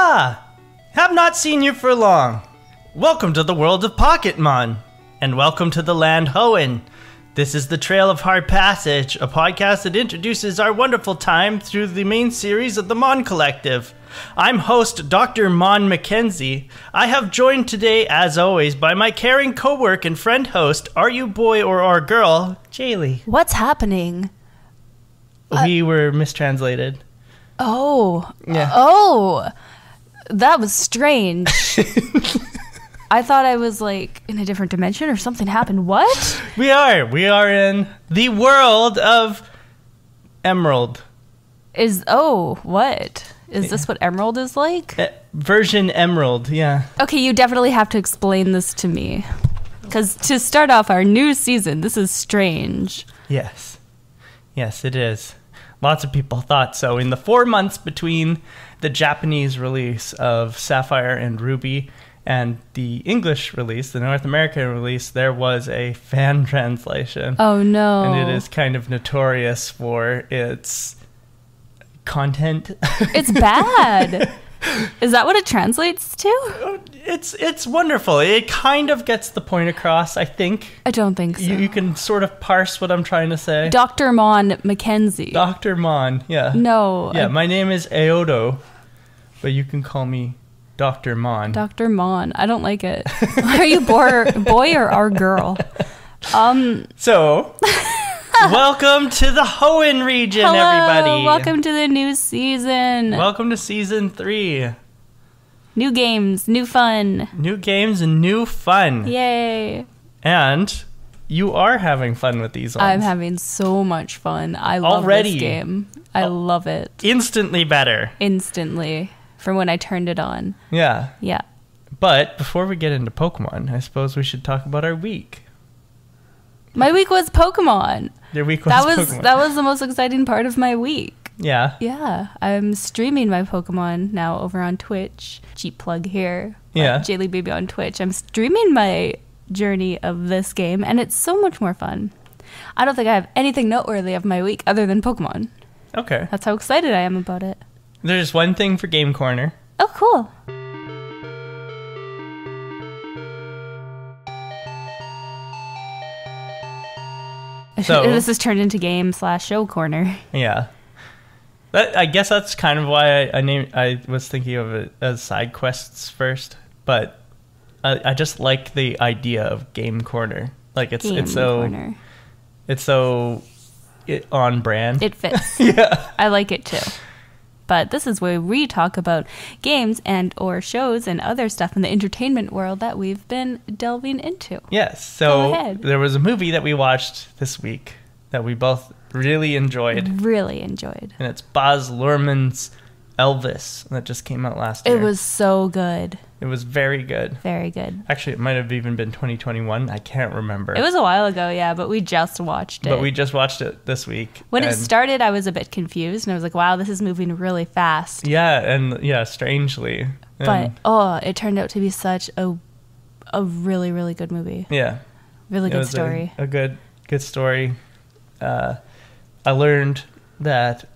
Ah! Have not seen you for long. Welcome to the world of Pokémon, and welcome to the land Hoenn. This is the Trail of Hard Passage, a podcast that introduces our wonderful time through the main series of the Mon Collective. I'm host Dr. Mon Mackenzie. I have joined today, as always, by my caring co-work and friend host, are you boy or are girl, Jaylee. What's happening? We were mistranslated. Oh. Yeah. Oh. That was strange. I thought I was like in a different dimension or something happened. What? We are in the world of Emerald. What? Is this what Emerald is like? Version Emerald, yeah. Okay, you definitely have to explain this to me. Because to start off our new season, this is strange. Yes. Yes, it is. Lots of people thought so. In the 4 months between the Japanese release of Sapphire and Ruby and the English release, the North American release, there was a fan translation. Oh, no. And it is kind of notorious for its content. It's bad. Is that what it translates to? It's wonderful. It kind of gets the point across, I think. I don't think so. You can sort of parse what I'm trying to say. Dr. Mon Mackenzie. Dr. Mon, yeah. No. Yeah, my name is Aodo, but you can call me Dr. Mon. Dr. Mon. I don't like it. Are you boy or our girl? So, welcome to the Hoenn region, Hello, everybody. welcome to the new season. Welcome to season 3. New games, new fun. New games and new fun. Yay. And you are having fun with these ones. I'm having so much fun. I love this game. I love it. Instantly better. Instantly. From when I turned it on. Yeah. Yeah. But before we get into Pokemon, I suppose we should talk about our week. My week was Pokemon. Your week was Pokemon. That was the most exciting part of my week. Yeah. Yeah. I'm streaming my Pokemon now over on Twitch. Cheap plug here. Yeah. Jaylee Baby on Twitch. I'm streaming my journey of this game, and it's so much more fun. I don't think I have anything noteworthy of my week other than Pokemon. Okay. That's how excited I am about it. There's one thing for Game Corner. Oh, cool. So, this is turned into game/show corner. Yeah. I guess that's kind of why I was thinking of it as side quests first, but I just like the idea of Game Corner. Like it's so on brand. It fits. Yeah. I like it too. But this is where we talk about games and or shows and other stuff in the entertainment world that we've been delving into. Yes. So Go ahead. There was a movie that we watched this week that we both really enjoyed. Really enjoyed. And it's Baz Luhrmann's Elvis that just came out last year. It was so good. It was very good. Very good. Actually, it might have even been 2021. I can't remember. It was a while ago, yeah, but we just watched it. But we just watched it this week. When it started, I was a bit confused, and I was like, wow, this is moving really fast. Yeah, and strangely. But, it turned out to be such a really, really good movie. Yeah. Really good story. A good story. I learned that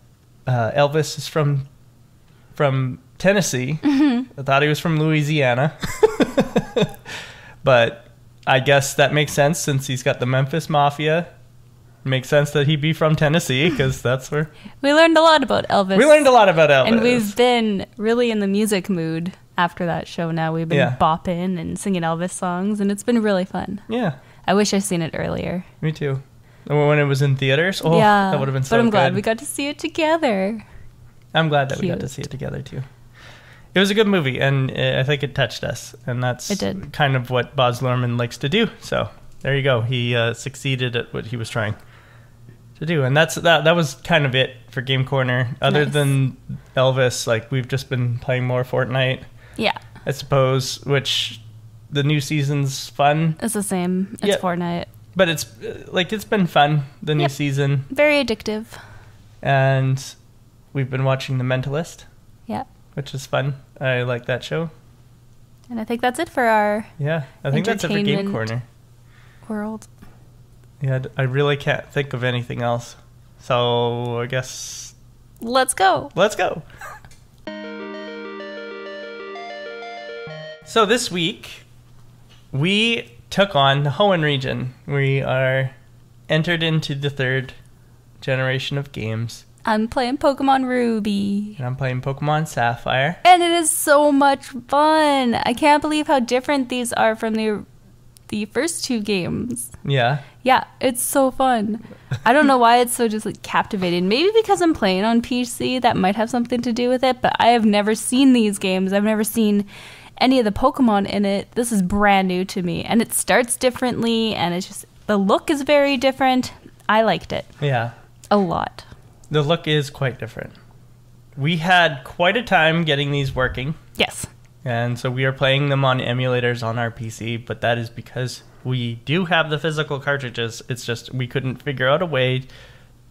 Elvis is from Tennessee. Mm-hmm. I thought he was from Louisiana. But I guess that makes sense since he's got the Memphis Mafia. It makes sense that he'd be from Tennessee because that's where... We learned a lot about Elvis. And we've been really in the music mood after that show now. We've been bopping and singing Elvis songs, and it's been really fun. Yeah. I wish I'd seen it earlier. Me too. When it was in theaters? Oh, yeah, that would have been so good. But I'm glad we got to see it together. I'm glad that we got to see it together, too. It was a good movie, and I think it touched us. And that's kind of what Baz Luhrmann likes to do. So there you go. He succeeded at what he was trying to do. And that was kind of it for Game Corner. Other than Elvis, like we've just been playing more Fortnite. Yeah. I suppose, which the new season's fun. It's the same. It's Fortnite. But it's been fun, the new season. Very addictive. And we've been watching The Mentalist. Yeah. Which is fun. I like that show. And I think that's it for our I think that's it for Game Corner. World. Yeah, I really can't think of anything else. So I guess... Let's go. Let's go. So this week, we took on the Hoenn region. We are entered into the 3rd generation of games. I'm playing Pokemon Ruby. And I'm playing Pokemon Sapphire. And it is so much fun. I can't believe how different these are from the first 2 games. Yeah. Yeah, it's so fun. I don't know why it's so just like captivating. Maybe because I'm playing on PC, that might have something to do with it, but I have never seen these games. I've never seen any of the Pokemon in it. This is brand new to me, and it starts differently, and it's just, the look is very different. I liked it. Yeah. A lot. The look is quite different. We had quite a time getting these working. Yes. And so we are playing them on emulators on our PC, but that is because we do have the physical cartridges. It's just we couldn't figure out a way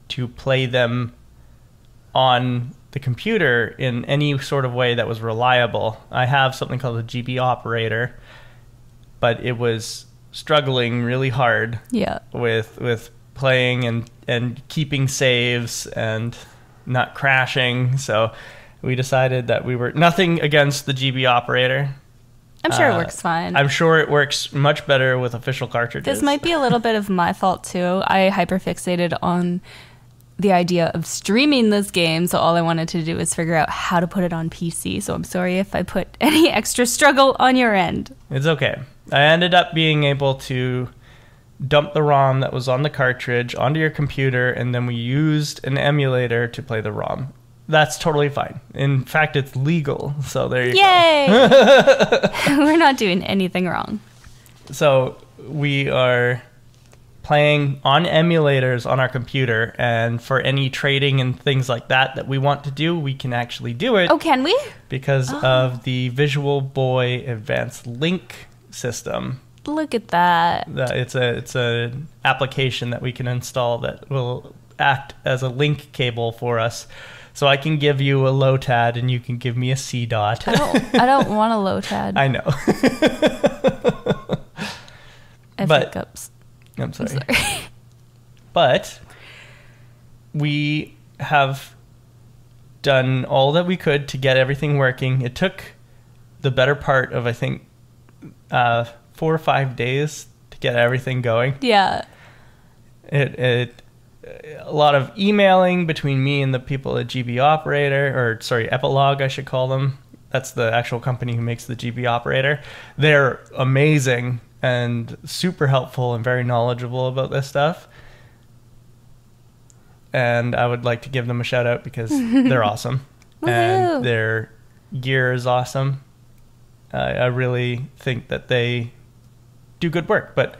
to play them on the computer in any sort of way that was reliable. I have something called a GB operator, but it was struggling really hard with playing and keeping saves and not crashing. So we decided that we were nothing against the GB operator. I'm sure it works fine. I'm sure it works much better with official cartridges. This might be a little bit of my fault too. I hyperfixated on the idea of streaming this game, so all I wanted to do was figure out how to put it on PC. So I'm sorry if I put any extra struggle on your end. It's okay. I ended up being able to dump the ROM that was on the cartridge onto your computer, and then we used an emulator to play the ROM. That's totally fine. In fact, it's legal, so there you go. Yay! We're not doing anything wrong. So we are playing on emulators on our computer, and for any trading and things like that we want to do, we can actually do it. Oh, can we? Because of the Visual Boy Advance Link system. Look at that. It's a application that we can install that will act as a link cable for us. So I can give you a Lotad and you can give me a C-Dot. I don't want a Lotad. I know. Hiccups. I'm sorry. But we have done all that we could to get everything working. It took the better part of, I think, 4 or 5 days to get everything going. Yeah. A lot of emailing between me and the people at GB Operator, Epilogue, I should call them. That's the actual company who makes the GB Operator. They're amazing and super helpful and very knowledgeable about this stuff. And I would like to give them a shout out because they're awesome. And their gear is awesome. I really think that they do good work. But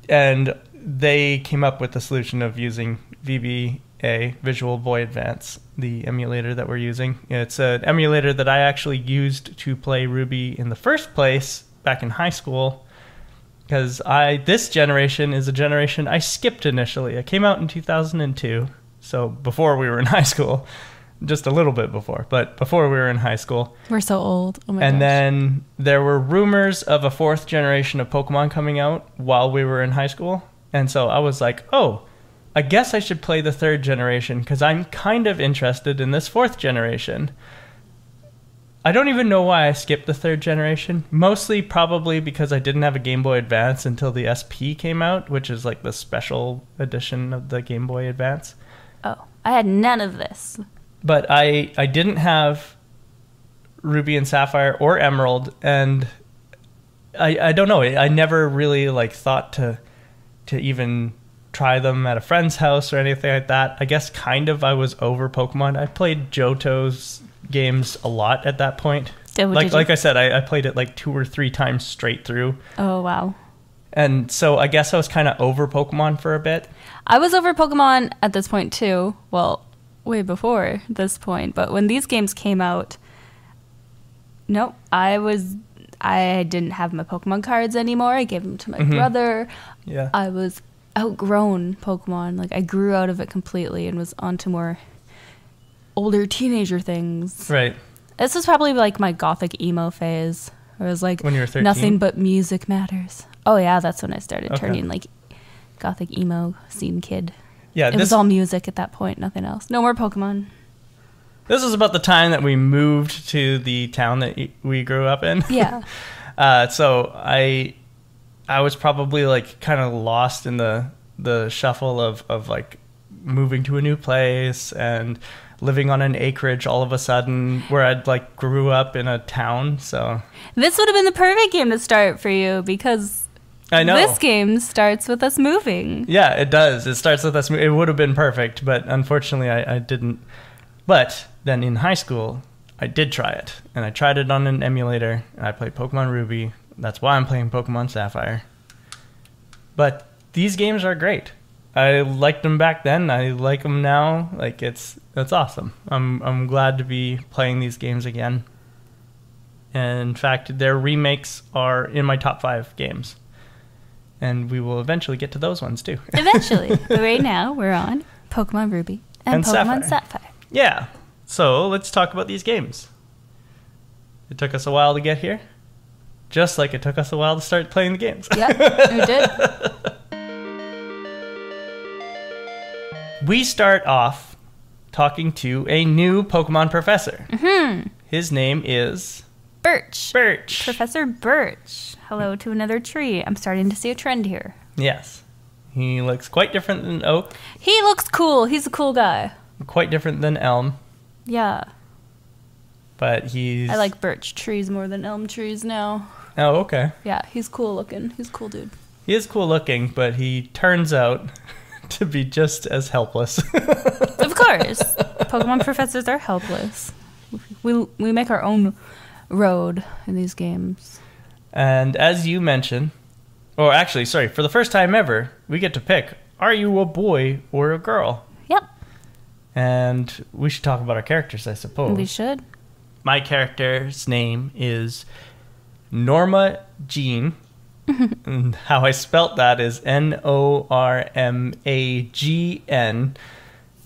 and they came up with the solution of using VBA, Visual Boy Advance, the emulator that we're using. It's an emulator that I actually used to play Ruby in the first place back in high school, because this generation is a generation I skipped initially. I came out in 2002, so before we were in high school, just a little bit before, but before we were in high school. We're so old. Oh my gosh. And then there were rumors of a 4th generation of Pokemon coming out while we were in high school. And so I was like, oh, I guess I should play the 3rd generation because I'm kind of interested in this 4th generation. I don't even know why I skipped the 3rd generation. Mostly probably because I didn't have a Game Boy Advance until the SP came out, which is like the special edition of the Game Boy Advance. Oh, I had none of this. But I didn't have Ruby and Sapphire or Emerald, and I don't know. I never really thought to even try them at a friend's house or anything like that. I guess kind of I was over Pokemon. I played Johto's games a lot at that point. Like I said, I played it 2 or 3 times straight through. Oh, wow. And so I guess I was kind of over Pokemon for a bit. I was over Pokemon at this point too. Well, way before this point. But when these games came out, nope, I didn't have my Pokemon cards anymore. I gave them to my brother. Yeah. I was outgrown Pokemon. I grew out of it completely and was on to more older teenager things. Right. This was probably my gothic emo phase. It was when you were 13? Nothing but music matters. Oh yeah, that's when I started turning gothic emo scene kid. Yeah, it was all music at that point, nothing else. No more Pokemon. This was about the time that we moved to the town that we grew up in. Yeah. So I was probably like kind of lost in the shuffle of like moving to a new place and living on an acreage all of a sudden where I'd like grew up in a town. So This would have been the perfect game to start for you because I know this game starts with us moving. Yeah, it does. It starts with us. It would have been perfect, but unfortunately I didn't. But then in high school, I did try it. And I tried it on an emulator. And I played Pokemon Ruby. That's why I'm playing Pokemon Sapphire. But these games are great. I liked them back then. I like them now. Like it's awesome. I'm glad to be playing these games again. And in fact, their remakes are in my top 5 games. And we will eventually get to those ones too. Eventually. But right now, we're on Pokemon Ruby and Pokemon Sapphire. Yeah. So let's talk about these games. It took us a while to get here. Just like it took us a while to start playing the games. Yeah, we did. We start off talking to a new Pokemon professor. Mm-hmm. His name is... Birch. Birch. Professor Birch. Hello to another tree. I'm starting to see a trend here. Yes. He looks quite different than Oak. He looks cool. He's a cool guy. Quite different than Elm. Yeah. But he's... I like birch trees more than elm trees now. Oh, okay. Yeah, he's cool looking. He's a cool dude. He is cool looking, but he turns out to be just as helpless. Of course. Pokemon professors are helpless. We make our own road in these games. And as you mentioned, or actually, sorry, for the first time ever, we get to pick, are you a boy or a girl? Yep. And we should talk about our characters, I suppose. We should. My character's name is Norma Jean. And how I spelt that is Normagn,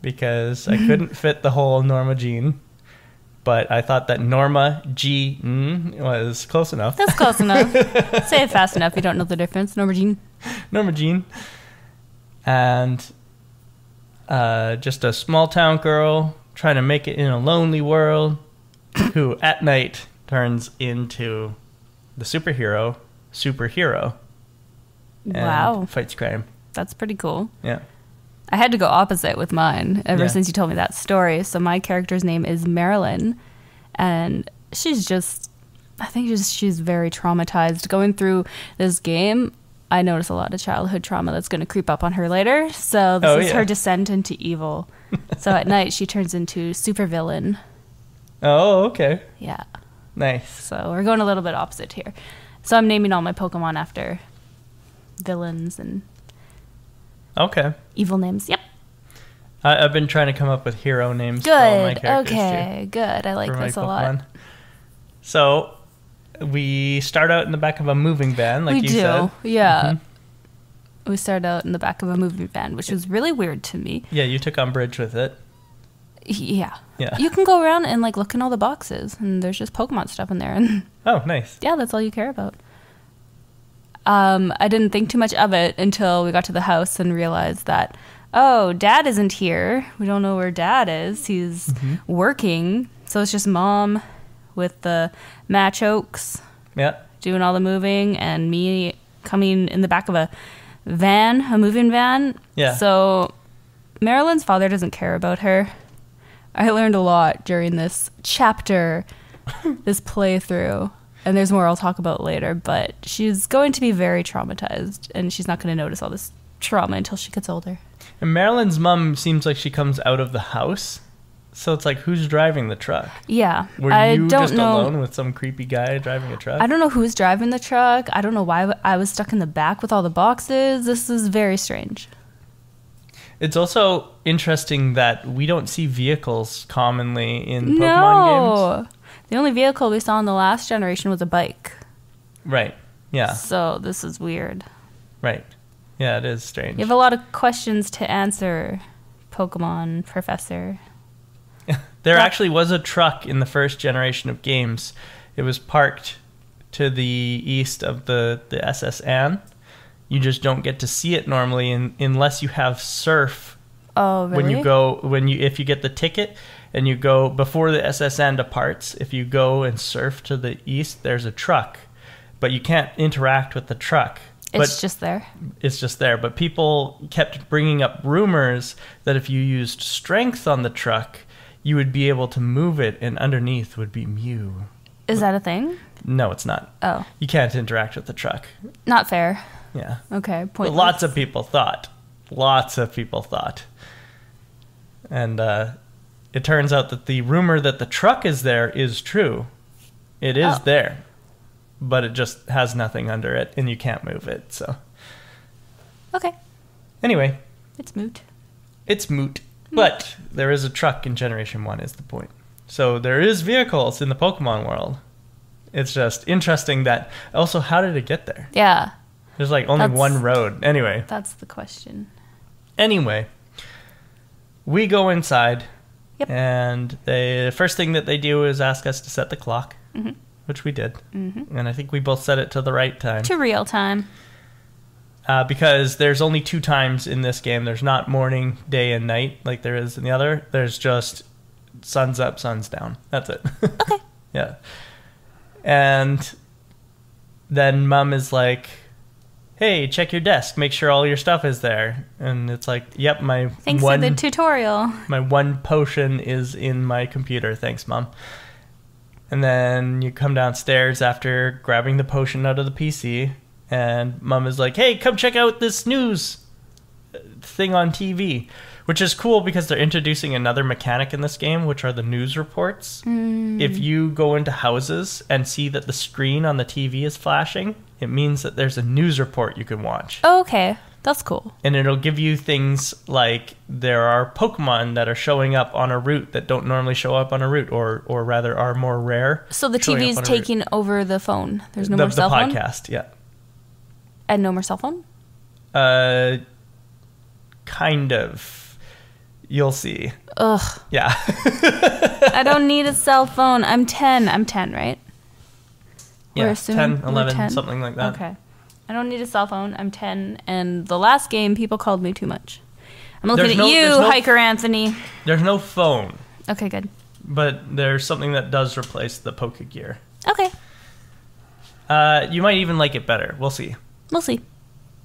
because I couldn't fit the whole Norma Jean. But I thought that Norma Jean was close enough. That's close enough. Say it fast enough. You don't know the difference. Norma Jean. Norma Jean. And just a small town girl trying to make it in a lonely world who at night turns into the superhero and Wow. fights crime. That's pretty cool. Yeah. I had to go opposite with mine ever since you told me that story. So my character's name is Marilyn, and she's just, I think she's very traumatized. Going through this game, I notice a lot of childhood trauma that's going to creep up on her later. So this is her descent into evil. So at night, she turns into supervillain. Oh, okay. Yeah. Nice. So we're going a little bit opposite here. So I'm naming all my Pokemon after villains and evil names. Yep. I've been trying to come up with hero names for all my Good. characters Okay. too, Good. I like for my this a lot. Pokemon. So we start out in the back of a moving van, like you said. Yeah. Mm-hmm. We start out in the back of a moving van, which was really weird to me. Yeah, you took umbrage with it. Yeah. Yeah. You can go around and like look in all the boxes, and there's just Pokemon stuff in there, and Oh, nice. yeah, that's all you care about. I didn't think too much of it until we got to the house and realized that, oh, Dad isn't here. We don't know where Dad is. He's working. So it's just Mom with the Machoaks Yeah. doing all the moving, and me coming in the back of a van, a moving van. Yeah. So Marilyn's father doesn't care about her. I learned a lot during this chapter, this playthrough. And there's more I'll talk about later, but she's going to be very traumatized, and she's not going to notice all this trauma until she gets older. And Marilyn's mom seems like she comes out of the house. So it's like, who's driving the truck? Yeah. Were I you don't just know. alone with some creepy guy driving a truck? I don't know who's driving the truck. I don't know why I was stuck in the back with all the boxes. This is very strange. It's also interesting that we don't see vehicles commonly in Pokemon games. The only vehicle we saw in the last generation was a bike. Right. Yeah. So this is weird. Right. Yeah, it is strange. You have a lot of questions to answer, Pokemon Professor. There actually was a truck in the first generation of games. It was parked to the east of the SS Anne. You just don't get to see it normally unless you have surf. Oh, really? If you get the ticket, and you go before the SSN departs. If you go and surf to the east, there's a truck, but you can't interact with the truck. It's just there. It's just there. But people kept bringing up rumors that if you used strength on the truck, you would be able to move it, and underneath would be Mew. Is that a thing? No, it's not. Oh. You can't interact with the truck. Not fair. Yeah. Okay, But pointless. lots of people thought. And it turns out that the rumor that the truck is there is true. It is there. But it just has nothing under it, and you can't move it, so. Okay. Anyway. It's moot. It's moot. But there is a truck in Generation 1 is the point. So there is vehicles in the Pokemon world. It's just interesting that... Also, how did it get there? Yeah. There's like only one road. Anyway. That's the question. Anyway. We go inside. Yep. And the first thing that they do is ask us to set the clock. Mm-hmm. Which we did. Mm-hmm. And I think we both set it to the right time. To real time. Because there's only 2 times in this game. There's not morning, day, and night like there is in the other. There's just sun's up, sun's down. That's it. Okay. Yeah. And then Mom is like, hey, check your desk. Make sure all your stuff is there. And it's like, yep, Thanks for the tutorial. My 1 potion is in my computer. Thanks, Mom. And then you come downstairs after grabbing the potion out of the PC. And Mom is like, hey, come check out this news thing on TV. Which is cool because they're introducing another mechanic in this game, which are the news reports. If you go into houses and see that the screen on the TV is flashing, it means that there's a news report you can watch. Oh, okay. That's cool. And it'll give you things like there are Pokemon that are showing up on a route that don't normally show up on a route, or rather are more rare. So the TV is taking over the phone. There's no more cell phone? The podcast, yeah. And no more cell phone? Kind of. You'll see. Ugh. Yeah. I don't need a cell phone. I'm 10. I'm 10, right? Yeah, 10, 11, 10? something like that. Okay. I don't need a cell phone. I'm 10. And the last game, people called me too much. I'm looking at you, Hiker Anthony. There's no phone. Okay, good. But there's something that does replace the Pokegear. Okay. You might even like it better. We'll see. We'll see.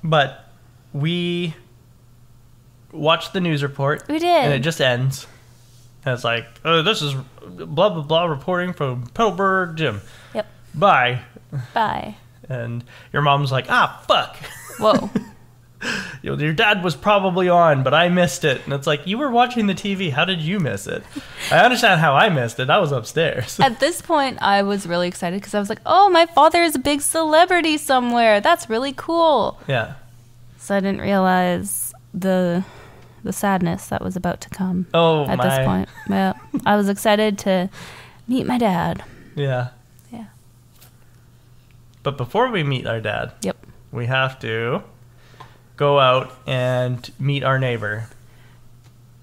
But we watched the news report. We did. And it just ends. And it's like, oh, this is blah, blah, blah reporting from Petalburg Gym. Yep. Bye. Bye. And your mom's like, fuck. Whoa. Your dad was probably on, but I missed it. And it's like, you were watching the TV. How did you miss it? I understand how I missed it. I was upstairs. At this point, I was really excited because I was like, oh, my father is a big celebrity somewhere. That's really cool. Yeah. So I didn't realize the sadness that was about to come. At this point. Yeah. I was excited to meet my dad. Yeah. Yeah. But before we meet our dad, yep, we have to go out and meet our neighbor.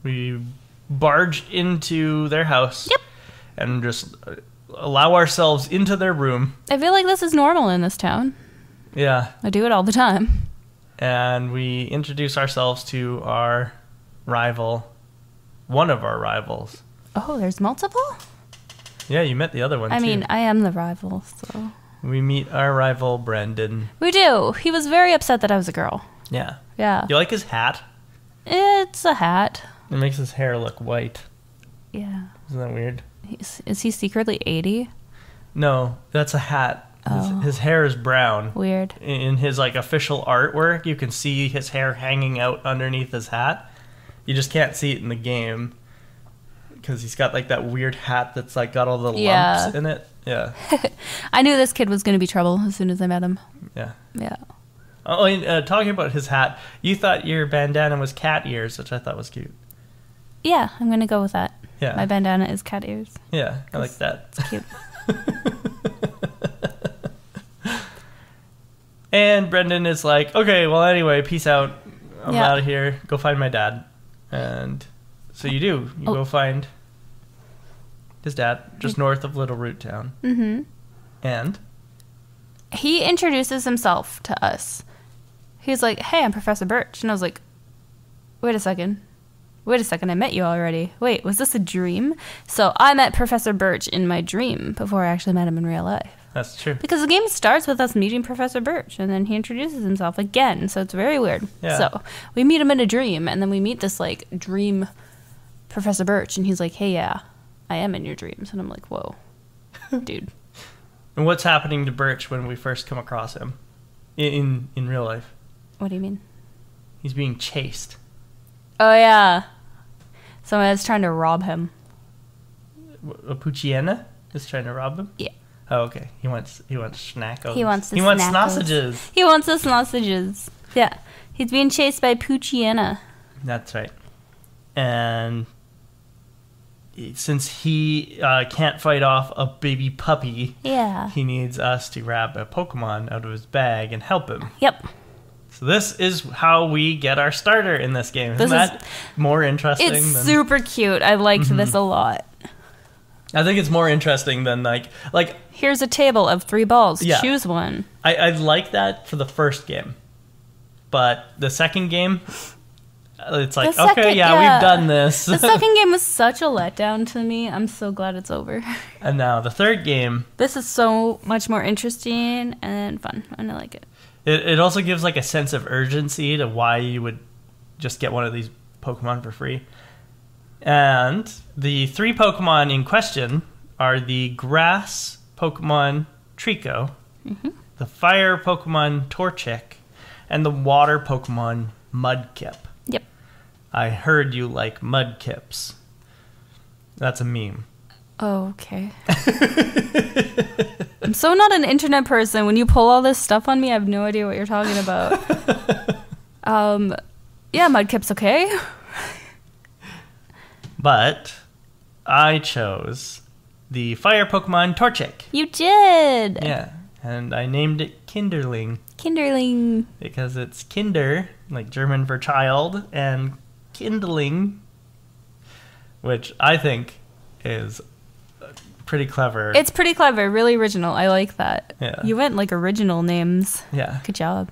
We barge into their house. Yep. And just allow ourselves into their room. I feel like this is normal in this town. Yeah. I do it all the time. And we introduce ourselves to our rival, one of our rivals. Oh, there's multiple? Yeah, you met the other one, I too. mean, I am the rival, so... We meet our rival, Brendan. We do. He was very upset that I was a girl. Yeah. Yeah. You like his hat? It's a hat. It makes his hair look white. Yeah. Isn't that weird? Is he secretly 80? No, that's a hat. Oh. His hair is brown. Weird. In his official artwork, you can see his hair hanging out underneath his hat. You just can't see it in the game because he's got that weird hat that's got all the lumps in it. Yeah. I knew this kid was going to be trouble as soon as I met him. Yeah. Yeah. Oh, and talking about his hat, you thought your bandana was cat ears, which I thought was cute. Yeah, I'm going to go with that. Yeah. My bandana is cat ears. Yeah, I like that. It's cute. And Brendan is like, okay, well, anyway, peace out. I'm out of here. Go find my dad. And so you do. You go find his dad just north of Littleroot town. Mm-hmm. And? He introduces himself to us. He's like, hey, I'm Professor Birch. And I was like, wait a second. wait a second, I met you already. Wait, was this a dream? So I met Professor Birch in my dream before I actually met him in real life. That's true. Because the game starts with us meeting Professor Birch, and then he introduces himself again, so it's very weird. Yeah. So we meet him in a dream, and then we meet this, like, dream Professor Birch, and he's like, hey, yeah, I am in your dreams. And I'm like, whoa, dude. And what's happening to Birch when we first come across him in real life? What do you mean? He's being chased. Oh, yeah. Someone is trying to rob him. A Poochyena is trying to rob him? Yeah. Oh, okay. He wants schnackos. He wants the sausages. He wants the sausages. Yeah. He's being chased by Poochyena. That's right. And since he can't fight off a baby puppy, Yeah. he needs us to grab a Pokemon out of his bag and help him. Yep. So this is how we get our starter in this game. Isn't that more interesting? It's super cute. I liked this a lot. I think it's more interesting than like here's a table of 3 balls. Yeah. Choose one. I like that for the first game, but the second game, it's like, The second- okay, yeah, we've done this. The second game was such a letdown to me. I'm so glad it's over. And now the third game, This is so much more interesting and fun, and I like it. it also gives like a sense of urgency to why you would just get one of these Pokemon for free. And the 3 Pokemon in question are the grass Pokemon Trico, the fire Pokemon Torchic, and the water Pokemon Mudkip. Yep. I heard you like Mudkips. That's a meme. Oh, okay. I'm so not an internet person. When you pull all this stuff on me, I have no idea what you're talking about. Yeah, Mudkip's okay. But I chose the fire Pokemon Torchic. You did. Yeah, and I named it Kinderling Kinderling. because it's Kinder, like German for child, and Kindling, which I think is pretty clever. It's pretty clever, really original. I like that. Yeah. You went like original names. Yeah. Good job.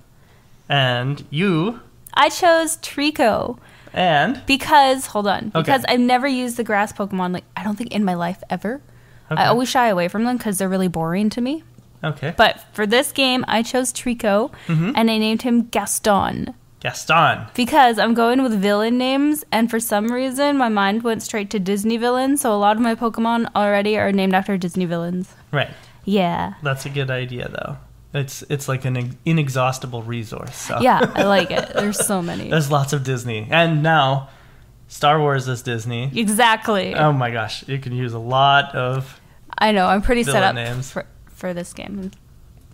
And you I chose Trico and because, hold on, Okay. because I've never used the grass Pokemon, like, I don't think in my life ever. Okay. I always shy away from them because they're really boring to me. Okay. But for this game, I chose Trico, and I named him Gaston. Gaston. Because I'm going with villain names, and for some reason, my mind went straight to Disney villains, so a lot of my Pokemon already are named after Disney villains. Right. Yeah. That's a good idea, though. It's like an inexhaustible resource. So. Yeah, I like it. There's so many. There's lots of Disney. And now, Star Wars is Disney. Exactly. Oh my gosh, you can use a lot of... I know, I'm pretty set up names. for this game.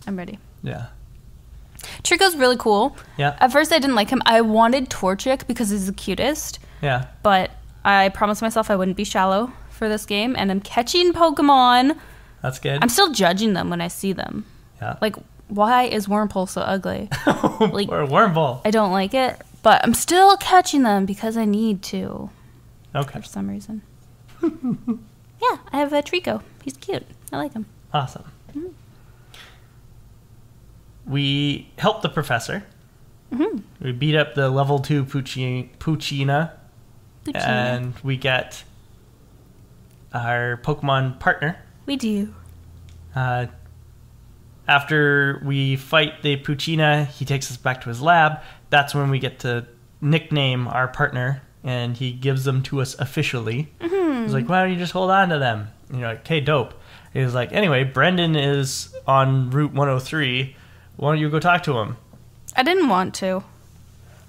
I'm ready. Yeah. Trico's really cool. Yeah. At first, I didn't like him. I wanted Torchic because he's the cutest, Yeah. but I promised myself I wouldn't be shallow for this game, and I'm catching Pokemon. That's good. I'm still judging them when I see them. Yeah. Like, why is Wurmple so ugly? Like, or a Wormball. I don't like it, but I'm still catching them because I need to Okay. for some reason. Yeah, I have a Trico. He's cute. I like him. Awesome. We help the professor. We beat up the level 2 Poochyena. And we get our Pokemon partner. We do. After we fight the Poochyena, he takes us back to his lab. That's when we get to nickname our partner, and he gives them to us officially. He's like, why don't you just hold on to them? And you're like, okay, dope. He's like, anyway, Brendan is on Route 103. Why don't you go talk to him? I didn't want to.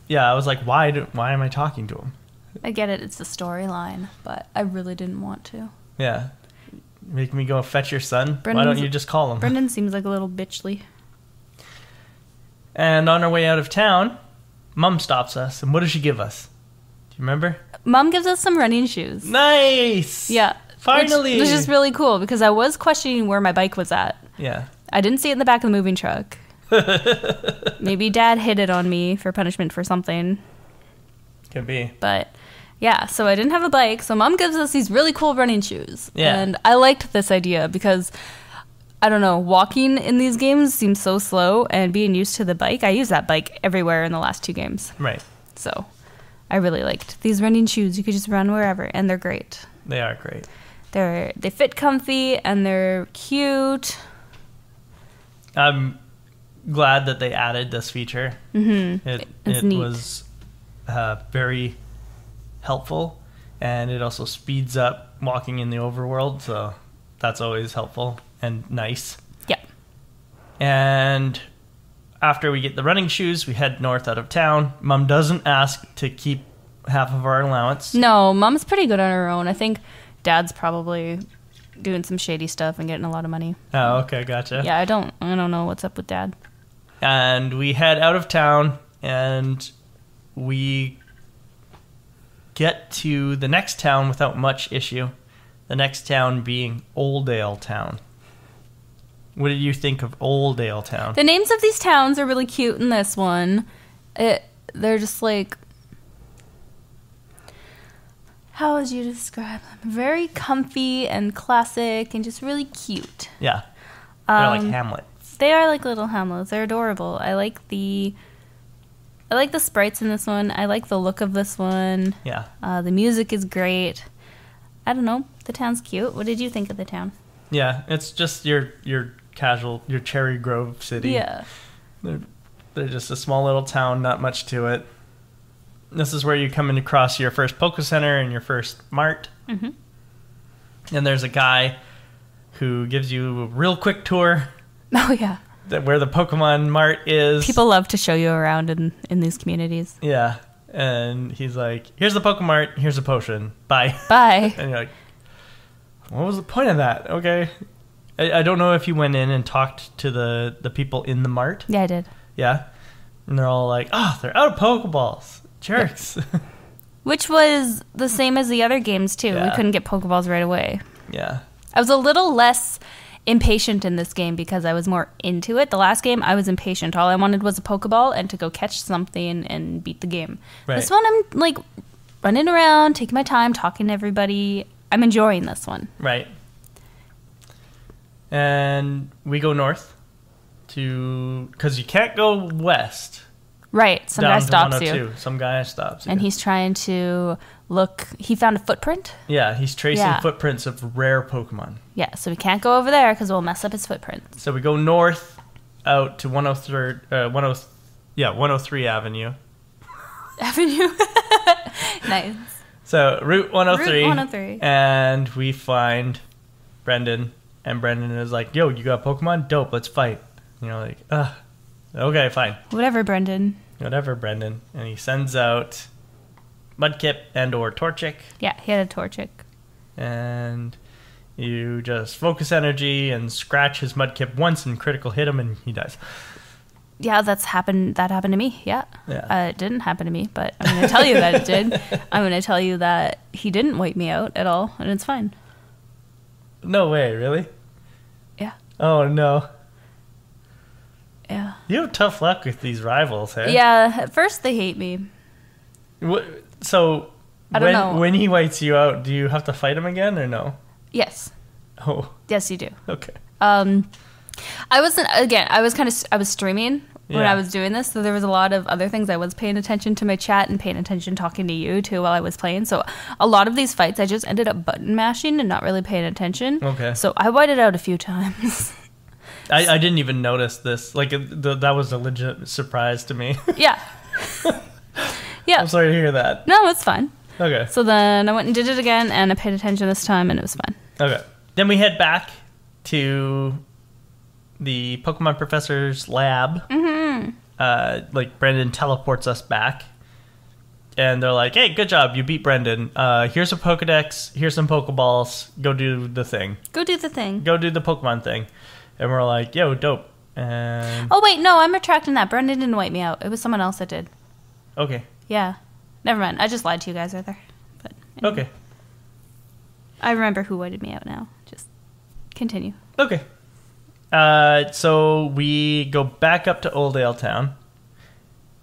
Yeah, I was like, why am I talking to him? I get it. It's the storyline, but I really didn't want to. Yeah. Make me go fetch your son? Why Brendan's- don't you just call him? Brendan seems like a little bitchly. And on our way out of town, Mom stops us. And what does she give us? Do you remember? Mom gives us some running shoes. Nice! Yeah. Finally! Which is really cool because I was questioning where my bike was at. Yeah. I didn't see it in the back of the moving truck. Maybe Dad hid it on me for punishment for something. Could be. But yeah, so I didn't have a bike. So Mom gives us these really cool running shoes. Yeah. And I liked this idea because, I don't know, walking in these games seems so slow, and being used to the bike, I use that bike everywhere in the last 2 games. Right. So I really liked. These running shoes, you could just run wherever, and they're great. They are great. They fit comfy, and they're cute. I'm glad that they added this feature. Mm-hmm. It was very helpful, and it also speeds up walking in the overworld, so that's always helpful and nice. Yep. And after we get the running shoes, we head north out of town. Mom doesn't ask to keep half of our allowance. No, Mom's pretty good on her own. I think Dad's probably doing some shady stuff and getting a lot of money. Oh, okay, gotcha. Yeah, I don't know what's up with Dad. And we head out of town, and we get to the next town without much issue. The next town being Oldale Town. What did you think of Oldale Town? The names of these towns are really cute in this one. They're just like... How would you describe them? Very comfy and classic and just really cute. Yeah. They're like hamlets. They are like little hamlets. They're adorable. I like the sprites in this one. I like the look of this one. Yeah. The music is great. I don't know. The town's cute. What did you think of the town? Yeah, it's just your casual, your Cherry Grove city. Yeah. They're just a small little town, not much to it. This is where you come in across your first Poke Center and your first Mart. Mm-hmm. And there's a guy who gives you a real quick tour. Oh, yeah. Where the Pokemon Mart is. People love to show you around in these communities. Yeah. And he's like, here's the Pokemart, here's a potion. Bye. Bye. And you're like, what was the point of that? Okay. I don't know if you went in and talked to the people in the Mart. Yeah, I did. Yeah. And they're all like, they're out of Pokeballs. Jerks. Yep. Which was the same as the other games, too. Yeah. We couldn't get Pokeballs right away. Yeah. I was a little less impatient in this game because I was more into it. The last game, I was impatient. All I wanted was a Pokeball and to go catch something and beat the game. Right. This one, I'm like running around, taking my time, talking to everybody. I'm enjoying this one. Right. And we go north because you can't go west. Right. Some guy stops you. 102. Some guy stops you. And he's trying to look. He found a footprint. Yeah, he's tracing footprints of rare Pokemon. Yeah, so we can't go over there because we'll mess up his footprints. So we go north out to 103 Avenue. Avenue. Nice. So Route 103. Route 103. And we find Brendan. And Brendan is like, yo, you got Pokemon? Dope, let's fight. And you're like, okay, fine. Whatever, Brendan. And he sends out Mudkip and or Torchic. Yeah, he had a Torchic. And you just focus energy and scratch his Mudkip once and critical hit him and he dies. Yeah, that happened to me, yeah. It didn't happen to me, but I'm going to tell you that it did. I'm going to tell you that he didn't wipe me out at all, and it's fine. No way, really? Yeah. Oh, no. Yeah. You have tough luck with these rivals, hey? Yeah, at first they hate me. So, I don't know. When he whites you out, do you have to fight him again or no? Yes. Oh. Yes, you do. Okay. I was streaming when I was doing this, so there was a lot of other things. I was paying attention to my chat and paying attention talking to you too while I was playing. So a lot of these fights I just ended up button mashing and not really paying attention. Okay. So I whited out a few times. I didn't even notice this. Like that was a legit surprise to me. Yeah. Yeah. I'm sorry to hear that. No, it's fine. Okay. So then I went and did it again, and I paid attention this time, and it was fun. Okay. Then we head back to the Pokemon Professor's lab. Mm-hmm. Like, Brendan teleports us back. And they're like, hey, good job. You beat Brendan. Here's a Pokedex. Here's some Pokeballs. Go do the thing. Go do the thing. Go do the Pokemon thing. And we're like, yo, dope. And oh, wait, no, I'm retracting that. Brendan didn't wipe me out. It was someone else that did. Okay. Yeah. Never mind. I just lied to you guys right there. But anyway. Okay. I remember who whited me out now. Just continue. Okay. So we go back up to Oldale Town.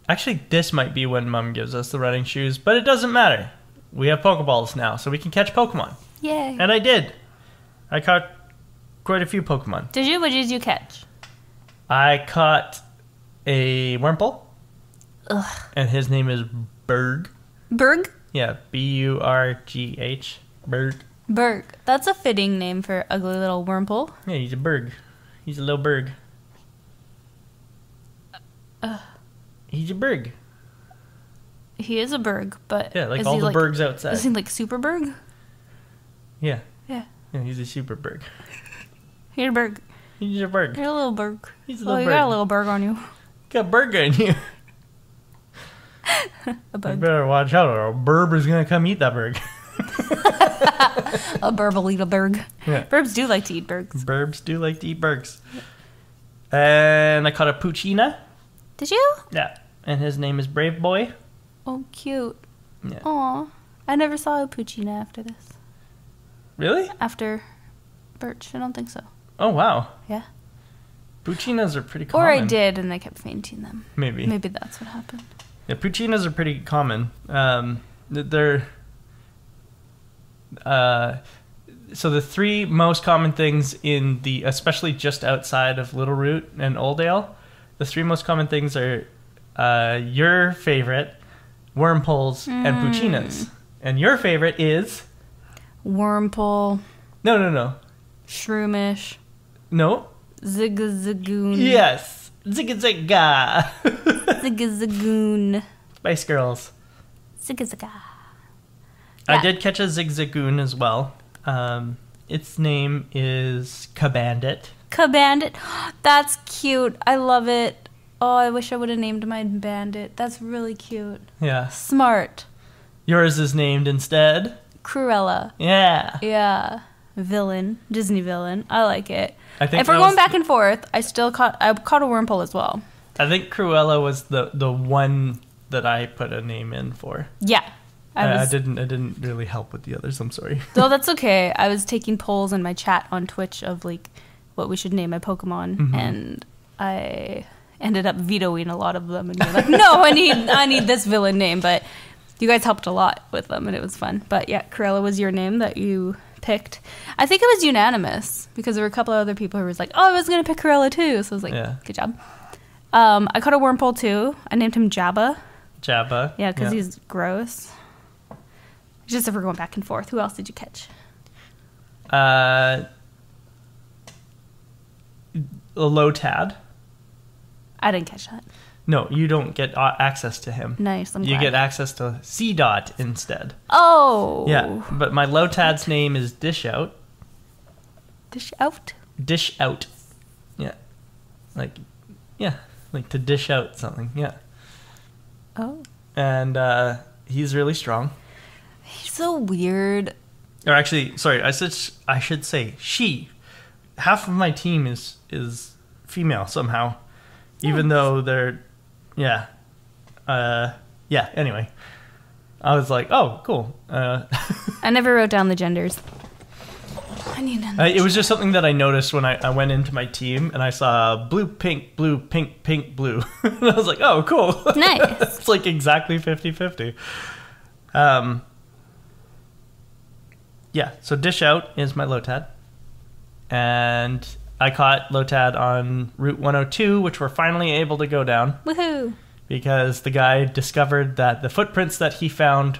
Actually, this might be when Mom gives us the running shoes, but it doesn't matter. We have Pokeballs now, so we can catch Pokemon. Yay. And I did. I caught quite a few Pokemon. Did you? What did you catch? I caught a Wurmple. Ugh. And his name is Berg. Berg? Yeah, Burgh. Berg. Berg. That's a fitting name for ugly little wormpole. Yeah, he's a berg. He's a little berg. He's a berg. He is a berg, but Yeah, like all the bergs outside. Is he like super berg? Yeah. Yeah. Yeah, he's a super berg. You're a berg. He's a berg. You're a little berg. He's a little berg. You got a little berg on you. Got a berg on you. A bug. You better watch out or a burb is going to come eat that berg. A burb will eat a berg. Yeah. Burbs do like to eat bergs. Burbs do like to eat bergs. And I caught a Puccina. Did you? Yeah. And his name is Brave Boy. Oh, cute. Yeah. Aw. I never saw a Puccina after this. Really? After Birch. I don't think so. Oh, wow. Yeah. Puccinas are pretty common. Or I did, and I kept fainting them. Maybe. Maybe that's what happened. Yeah, Puccinas are pretty common. They're... so the three most common things in the... Especially just outside of Littleroot and Oldale, the three most common things are your favorite, wormpoles, and Puccinas. And your favorite is... Wormpole. No. Shroomish. No. Zigzagoon. Yes. Zigga-zigga. Zigzagoon. Spice Girls. Zigzaga. I did catch a Zigzagoon as well. Its name is Kabandit. Kabandit. That's cute. I love it. Oh, I wish I would have named my bandit. That's really cute. Yeah. Smart. Yours is named instead? Cruella. Yeah. Yeah. Villain. Disney villain. I like it. I think if we're going back and forth, I caught a wormpole as well. I think Cruella was the one that I put a name in for. Yeah. I didn't really help with the others. I'm sorry. No, that's okay. I was taking polls in my chat on Twitch of like what we should name my Pokemon, and I ended up vetoing a lot of them and being like, no, I need this villain name. But you guys helped a lot with them, and it was fun. But yeah, Cruella was your name that you picked. I think it was unanimous because there were a couple of other people who was like, oh, I was gonna pick Cruella too. So I was like, good job. I caught a wormpole too. I named him Jabba. Jabba. Yeah, because he's gross. Just if we're going back and forth, who else did you catch? A Lotad. I didn't catch that. No, you don't get access to him. Nice, I'm glad. You get access to C-Dot instead. Oh. Yeah, but my Lotad's name is Dish Out. Dish Out? Dish Out. Yeah. Like to dish out something, yeah. Oh. And he's really strong. He's so weird. Or actually, sorry, I should say she. Half of my team is female somehow. Even though they're anyway. I was like, oh, cool. I never wrote down the genders. I need to it was just something that I noticed when I went into my team and I saw blue, pink, blue, pink, pink, blue. And I was like, oh, cool. Nice. It's like exactly 50-50. Yeah, so Dish Out is my Lotad. And I caught Lotad on Route 102, which we're finally able to go down. Woohoo! Because the guy discovered that the footprints that he found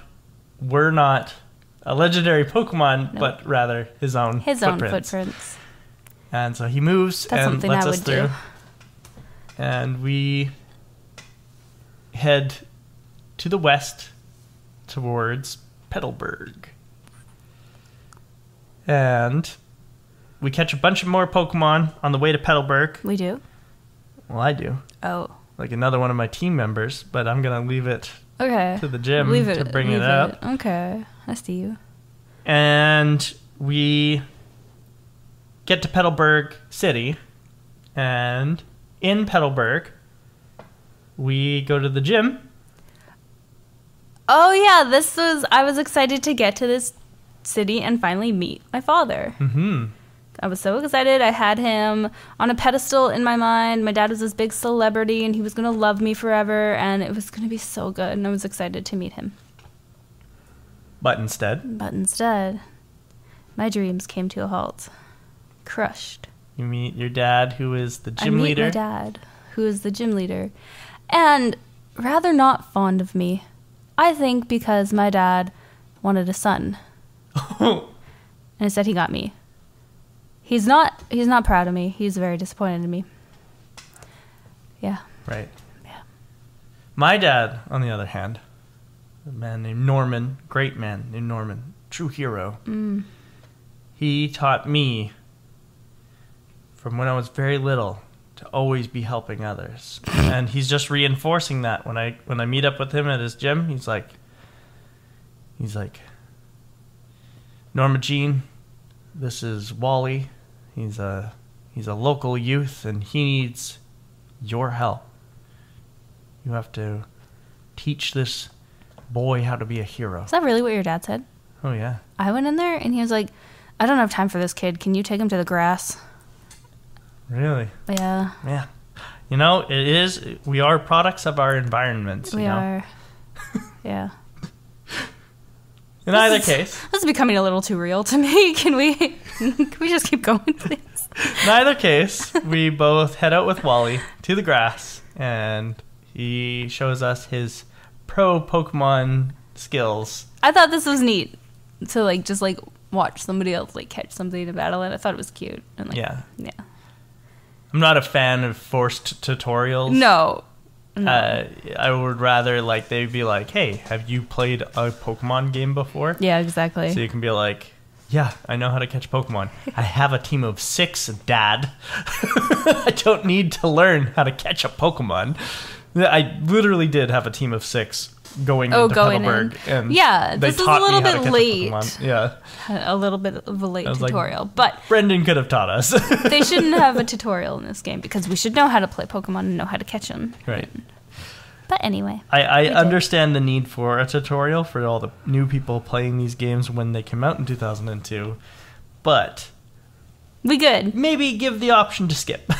were not a legendary Pokemon, but rather his own footprints. And so he moves and lets us through. And we head to the west towards Petalburg. And we catch a bunch of more Pokemon on the way to Petalburg. We do? Well, I do. Oh. Like another one of my team members, but I'm going to leave it to the gym to bring it up. Okay. I see you. And we get to Petalburg City. And in Petalburg, we go to the gym. Oh, yeah. I was excited to get to this city and finally meet my father. Mm-hmm. I was so excited. I had him on a pedestal in my mind. My dad was this big celebrity and he was going to love me forever and it was going to be so good and I was excited to meet him. But instead, my dreams came to a halt. Crushed. You meet your dad, who is the gym leader. My dad, who is the gym leader. And rather not fond of me. I think because my dad wanted a son. And instead he got me. He's not proud of me. He's very disappointed in me. Yeah. Right. Yeah. My dad, on the other hand, a man named Norman, great man named Norman, true hero. He taught me from when I was very little to always be helping others. And he's just reinforcing that when I meet up with him at his gym. He's like, Norma Jean, this is Wally. He's a local youth and he needs your help. You have to teach this boy how to be a hero. Is that really what your dad said? Oh yeah. I went in there and he was like, I don't have time for this kid. Can you take him to the grass? Really? Yeah. Yeah. You know, we are products of our environments. We are. Yeah. In either case. This is becoming a little too real to me. Can we just keep going, please? In either case, we both head out with Wally to the grass, and he shows us his pro Pokemon skills. I thought this was neat to just watch somebody else catch something in a battle, and I thought it was cute. And Yeah. Yeah. I'm not a fan of forced tutorials. No. I would rather they'd be like, hey, have you played a Pokemon game before? Yeah, exactly. So you can be like, yeah, I know how to catch Pokemon. I have a team of 6, Dad. I don't need to learn how to catch a Pokemon. I literally did have a team of 6 going into Petalburg. And yeah, this is a little bit late. Yeah. A little bit of a late tutorial. But Brendan could have taught us. They shouldn't have a tutorial in this game because we should know how to play Pokemon and know how to catch them. Right. But anyway. I understand the need for a tutorial for all the new people playing these games when they came out in 2002. But we good. Maybe give the option to skip.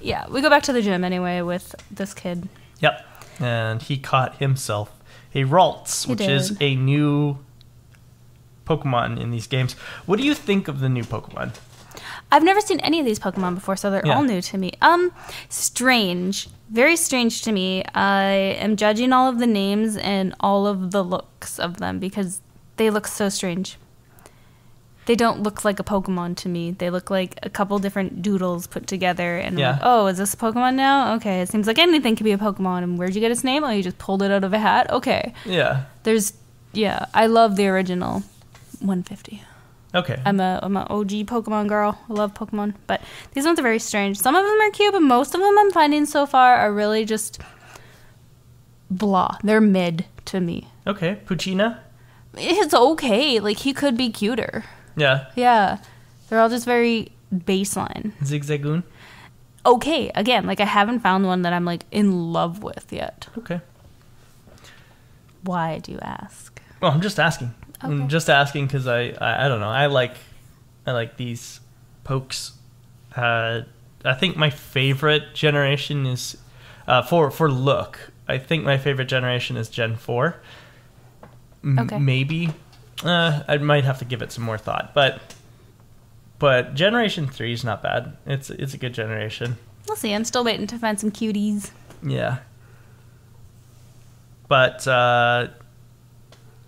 Yeah, we go back to the gym anyway with this kid. Yep. And he caught himself a Ralts, which is a new Pokemon in these games. What do you think of the new Pokemon? I've never seen any of these Pokemon before, so they're all new to me. Strange. Very strange to me. I am judging all of the names and all of the looks of them because they look so strange. They don't look like a Pokemon to me. They look like a couple different doodles put together. And I'm like, oh, is this a Pokemon now? Okay, it seems like anything could be a Pokemon. And where'd you get its name? Oh, you just pulled it out of a hat? Okay. Yeah. I love the original 150. Okay. I'm a OG Pokemon girl. I love Pokemon. But these ones are very strange. Some of them are cute, but most of them I'm finding so far are really just blah. They're mid to me. Okay. Puccina? It's okay. He could be cuter. Yeah. Yeah. They're all just very baseline. Zigzagoon? Okay. Again, I haven't found one that I'm in love with yet. Okay. Why do you ask? Well, I'm just asking. Okay. I'm just asking because I don't know. I like these pokes. I think my favorite generation is for look. I think my favorite generation is Gen 4. Okay. Maybe. I might have to give it some more thought, but Generation 3 is not bad. It's a good generation. We'll see. I'm still waiting to find some cuties. Yeah. But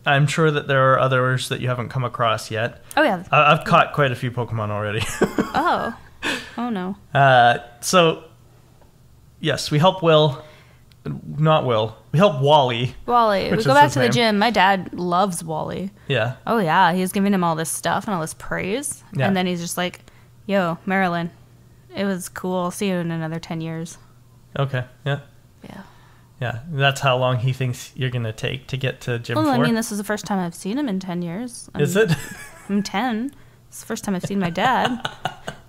I'm sure that there are others that you haven't come across yet. Oh, yeah. I've caught quite a few Pokemon already. Oh no. So, yes, we help Will. Not Will. We help Wally. We go back to the gym. My dad loves Wally. Yeah. Oh, yeah. He's giving him all this stuff and all this praise. Yeah. And then he's just like, yo, Marilyn, it was cool. I'll see you in another 10 years. Okay. Yeah. Yeah. Yeah. That's how long he thinks you're going to take to get to Gym 4. Well, I mean, this is the first time I've seen him in 10 years. Is it? I'm 10. It's the first time I've seen my dad.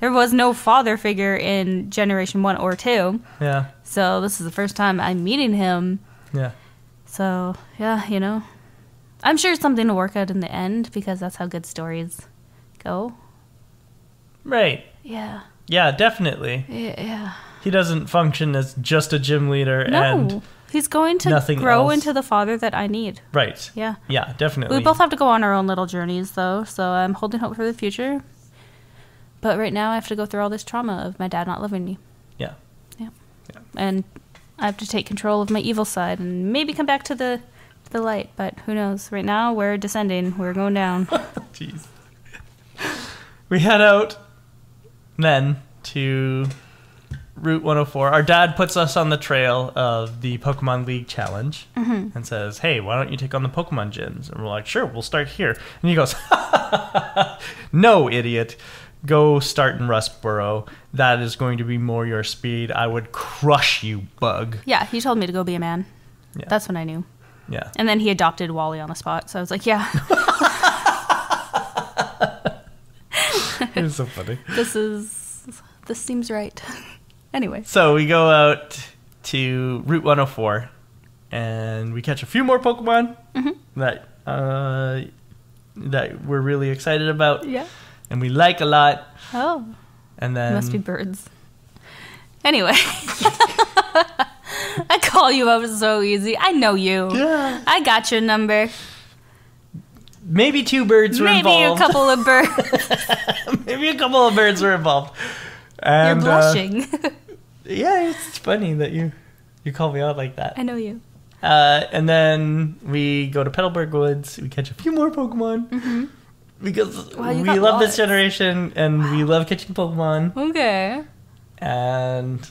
There was no father figure in Generation 1 or 2. Yeah. So this is the first time I'm meeting him. Yeah. So, yeah, I'm sure something will work out in the end because that's how good stories go. Right. Yeah. Yeah, definitely. Yeah. He doesn't function as just a gym leader No. He's going to grow else. into the father that I need. Right. Yeah. Yeah, definitely. We both have to go on our own little journeys, though, so I'm holding hope for the future. But right now I have to go through all this trauma of my dad not loving me. Yeah. Yeah. And I have to take control of my evil side and maybe come back to the the light, but who knows? Right now, we're descending. We're going down. Jeez. We head out then to Route 104. Our dad puts us on the trail of the Pokemon League Challenge and says, hey, why don't you take on the Pokemon gyms? And we're like, sure, we'll start here. And he goes, no, idiot. Go start in Rustboro. That is going to be more your speed. I would crush you, bug. Yeah, he told me to go be a man. Yeah. That's when I knew. Yeah. And then he adopted Wally on the spot. So I was like, yeah. It was so funny. This seems right. Anyway. So we go out to Route 104 and we catch a few more Pokemon that we're really excited about. Yeah. And we like a lot. Oh. And then... Must be birds. Anyway. I call you up so easy. I know you. Yeah. I got your number. Maybe 2 birds were involved. Maybe a couple of birds. Maybe a couple of birds were involved. And, you're blushing. Yeah, it's funny that you call me out like that. I know you. And then we go to Petalburg Woods. We catch a few more Pokemon. Because we love this generation and we love catching Pokemon. Okay. And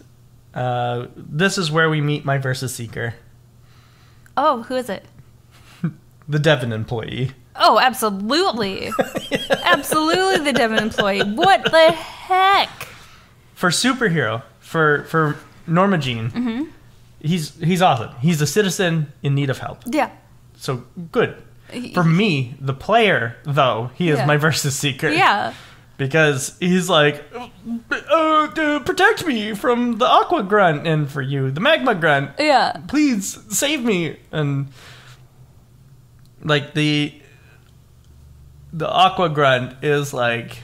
this is where we meet my Versus Seeker. Oh, who is it? The Devon employee. Oh, absolutely. Absolutely the Devon employee. What the heck? For superhero, for Norma Jean, he's awesome. He's a citizen in need of help. Yeah. So good. For me, the player, though, he is my Versus Seeker. Yeah. Because he's like, protect me from the Aqua Grunt, and for you, the Magma Grunt. Yeah. Please save me. And like the Aqua Grunt is like,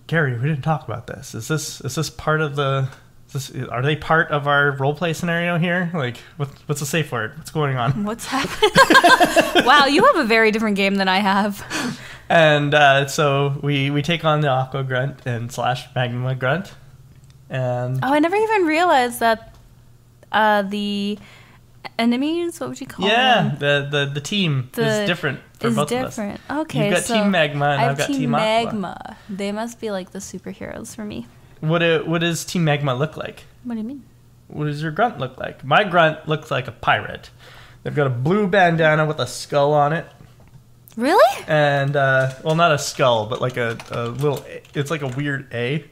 Gary, we didn't talk about this. Is this part of the? Are they part of our roleplay scenario here? Like, what's the safe word? What's going on? What's happening? Wow, you have a very different game than I have. And so we take on the Aqua Grunt and / Magma Grunt. And I never even realized that the enemies, what would you call them? Yeah, the team is different for both of us. Okay, you've got Team Magma and I've got Team Aqua. Magma. They must be like the superheroes for me. What does Team Magma look like? What do you mean? What does your grunt look like? My grunt looks like a pirate. They've got a blue bandana with a skull on it. Really? And, well, not a skull, but like a little... It's like a weird A.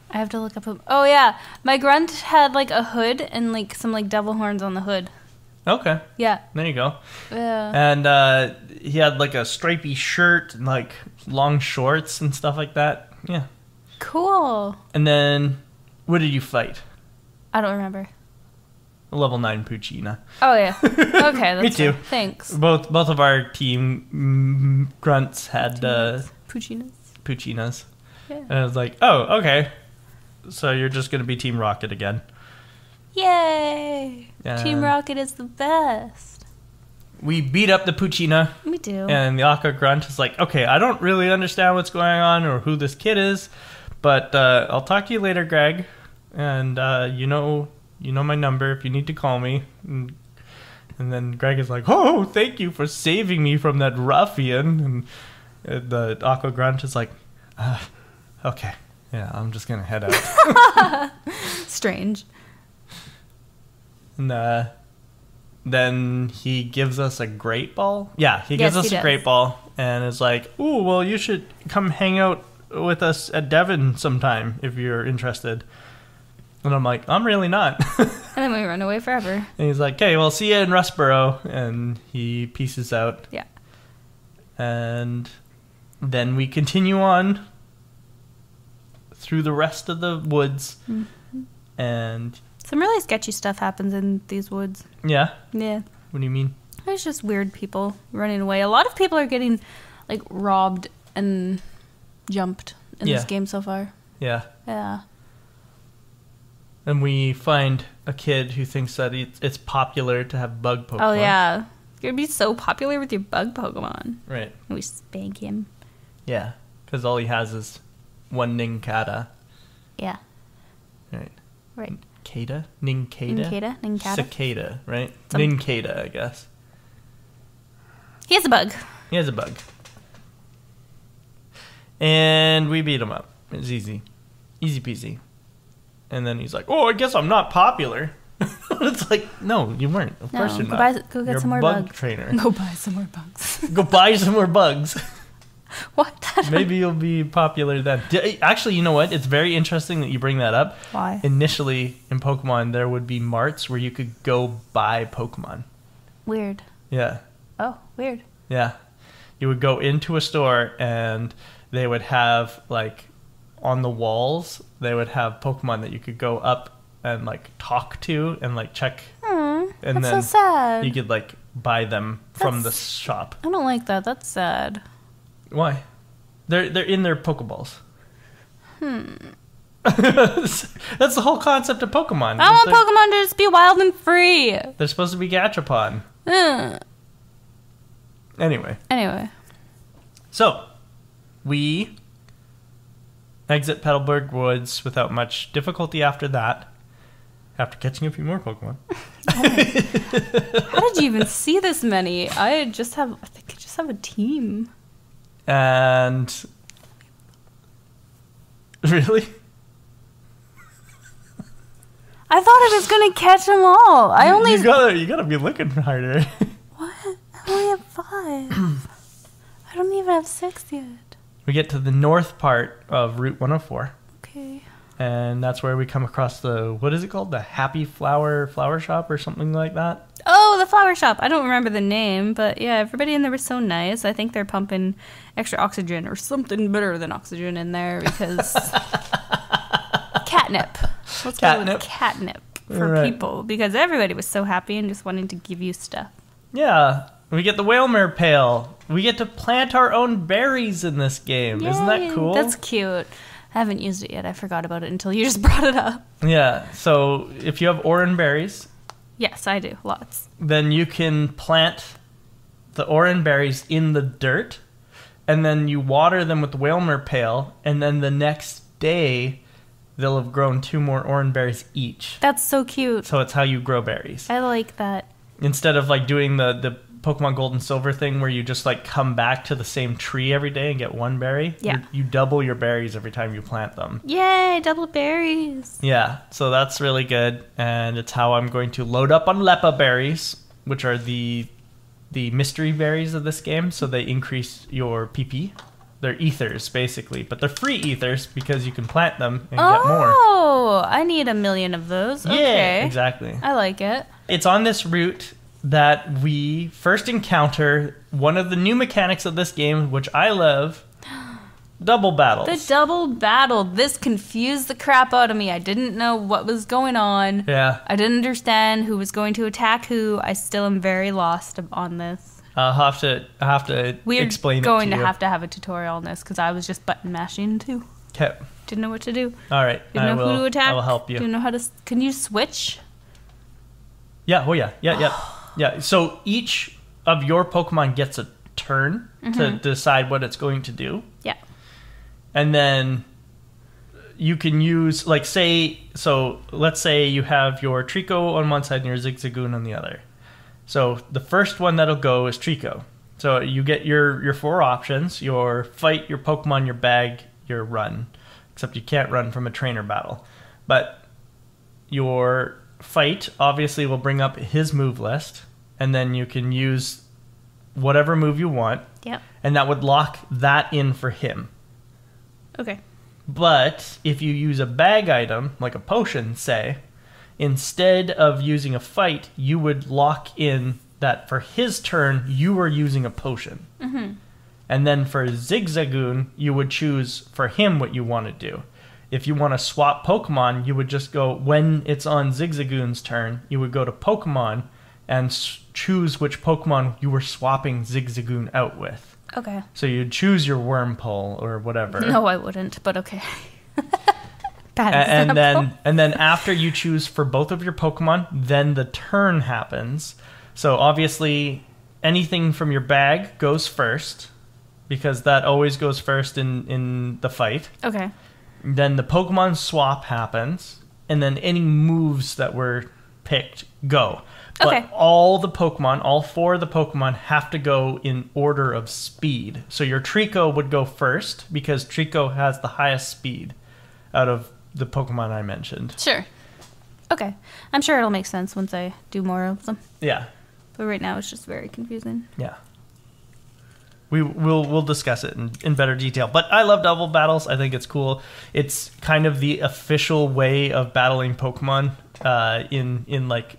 I have to look up... Oh, yeah. My grunt had, like, a hood and, like, some, like, devil horns on the hood. Okay. Yeah. There you go. Yeah. And he had, like, a stripy shirt and, like, long shorts and stuff like that. Yeah. Cool. And then, what did you fight? I don't remember. A level 9 Poochyena. Oh, yeah. Okay, that's Me too. Thanks. Both of our team grunts had Poochyenas. Yeah. And I was like, oh, okay. So you're just going to be Team Rocket again. Yay! Team Rocket is the best. We beat up the Poochyena. Me too. And the Aqua Grunt is like, okay, I don't really understand what's going on or who this kid is, but I'll talk to you later, Greg. And you know my number if you need to call me. And then Greg is like, oh, thank you for saving me from that ruffian. And the Aqua Grunt is like, okay, yeah, I'm just going to head out. Strange. And then he gives us a great ball. Yeah, he gives us a great ball and is like, ooh, well, you should come hang out with us at Devon sometime if you're interested. And I'm like, I'm really not. And then we run away forever. And he's like, okay, well, see you in Rustboro. And he pieces out. Yeah. And then we continue on through the rest of the woods. Mm-hmm. And some really sketchy stuff happens in these woods. Yeah? Yeah. What do you mean? There's just weird people running away. A lot of people are getting, like, robbed and jumped in this game so far. Yeah. Yeah. And we find a kid who thinks that it's popular to have bug Pokemon. Oh, yeah. You're going to be so popular with your bug Pokemon. Right. And we spank him. Yeah. Because all he has is one Nincada. Yeah. Right. Right. Nincada? Nincada? Nincada? Cicada, right? Nincada, I guess. He has a bug. He has a bug. And we beat him up. It's easy. Easy peasy. And then he's like, oh, I guess I'm not popular. It's like, no, you weren't. Of course you're not. Go get You're some more bug bugs. trainer. Go buy some more bugs. Go buy some more bugs. What? Maybe you'll be popular then. Actually, you know what? It's very interesting that you bring that up. Why? Initially, in Pokemon, there would be marts where you could go buy Pokemon. Weird. Yeah. Oh, weird. Yeah. You would go into a store and they would have, like, on the walls, they would have Pokemon that you could go up and, like, talk to and, like, check. And And that's then so sad. you could, like, buy them from the shop. I don't like that. That's sad. Why? They're in their Pokeballs. That's the whole concept of Pokemon. I want Pokemon to just be wild and free. They're supposed to be Gachapon. Anyway. So, we exit Petalburg Woods without much difficulty after that. After catching a few more Pokemon. How did you even see this many? I think I just have a team. And... Really? I thought I was gonna catch them all. You gotta be looking harder. What? I only have 5. I don't even have 6 yet. We get to the north part of Route 104. Okay. And that's where we come across what is it called? The Happy Flower Shop or something like that? Oh, the flower shop. I don't remember the name, but yeah, everybody in there was so nice. I think they're pumping extra oxygen or something better than oxygen in there because catnip. Let's go with catnip for people because everybody was so happy and just wanting to give you stuff. Yeah. We get the Whalmer Pail. We get to plant our own berries in this game. Yay. Isn't that cool? That's cute. I haven't used it yet. I forgot about it until you just brought it up. Yeah. So if you have Oran berries... Yes, I do. Lots. Then you can plant the Oran berries in the dirt, and then you water them with the Whalmer Pail, and then the next day they'll have grown 2 more Oran berries each. That's so cute. So it's how you grow berries. I like that. Instead of like doing the Pokemon Gold and Silver thing where you just like come back to the same tree every day and get 1 berry. Yeah. You double your berries every time you plant them. Yay, double berries. Yeah, so that's really good. And it's how I'm going to load up on Lepa berries, which are the mystery berries of this game. So they increase your PP. They're ethers, basically. But they're free ethers because you can plant them and get more. Oh, I need 1 million of those. Okay. Yeah, exactly. I like it. It's on this route that we first encounter one of the new mechanics of this game, which I love, double battles. The double battle. This confused the crap out of me. I didn't know what was going on. Yeah. I didn't understand who was going to attack who. I still am very lost on this. I'll have to explain it to you. We're going to have a tutorial on this because I was just button mashing too. Okay. Didn't know what to do. All right. Didn't know who to attack. I will help you. Do you know how to... Can you switch? Yeah. Oh, yeah. Yeah. So each of your Pokemon gets a turn to decide what it's going to do. Yeah. And then you can use, like, let's say you have your Trico on one side and your Zigzagoon on the other. So the first one that'll go is Trico. So you get your 4 options: your fight, your Pokemon, your bag, your run. Except you can't run from a trainer battle. But your fight obviously will bring up his move list, and then you can use whatever move you want. Yep. And that would lock that in for him. Okay. But if you use a bag item, like a potion, say, instead of using a fight, you would lock in that for his turn, you were using a potion. Mm-hmm. And then for Zigzagoon, you would choose for him what you want to do. If you want to swap Pokemon, you would just go, when it's on Zigzagoon's turn, you would go to Pokemon and choose which Pokemon you were swapping Zigzagoon out with. Okay. So you'd choose your Wormpole or whatever. No, I wouldn't, but okay. And then after you choose for both of your Pokemon, then the turn happens. So obviously anything from your bag goes first, because that always goes first in the fight. Okay. Then the Pokemon swap happens, and then any moves that were picked go. But Okay. all four of the Pokemon have to go in order of speed. So your Trico would go first because Trico has the highest speed out of the Pokemon I mentioned. Sure. Okay. I'm sure it'll make sense once I do more of them. Yeah. But right now it's just very confusing. Yeah. We'll discuss it in better detail. But I love double battles. I think it's cool. It's kind of the official way of battling Pokemon in like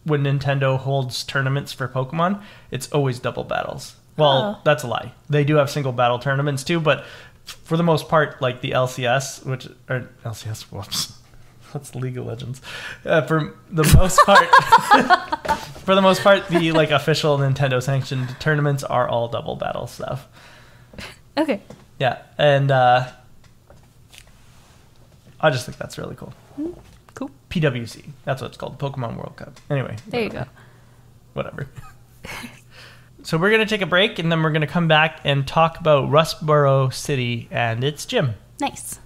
when Nintendo holds tournaments for Pokemon, it's always double battles. Well, that's a lie. They do have single battle tournaments too, but for the most part, like the LCS, whoops. That's League of Legends. For the most part, the like official Nintendo sanctioned tournaments are all double battle stuff. Okay. Yeah, and I just think that's really cool. Cool. PWC, that's what it's called, Pokemon World Cup. Anyway. There you go. Whatever. So we're going to take a break, and then we're going to come back and talk about Rustboro City and its gym. Nice.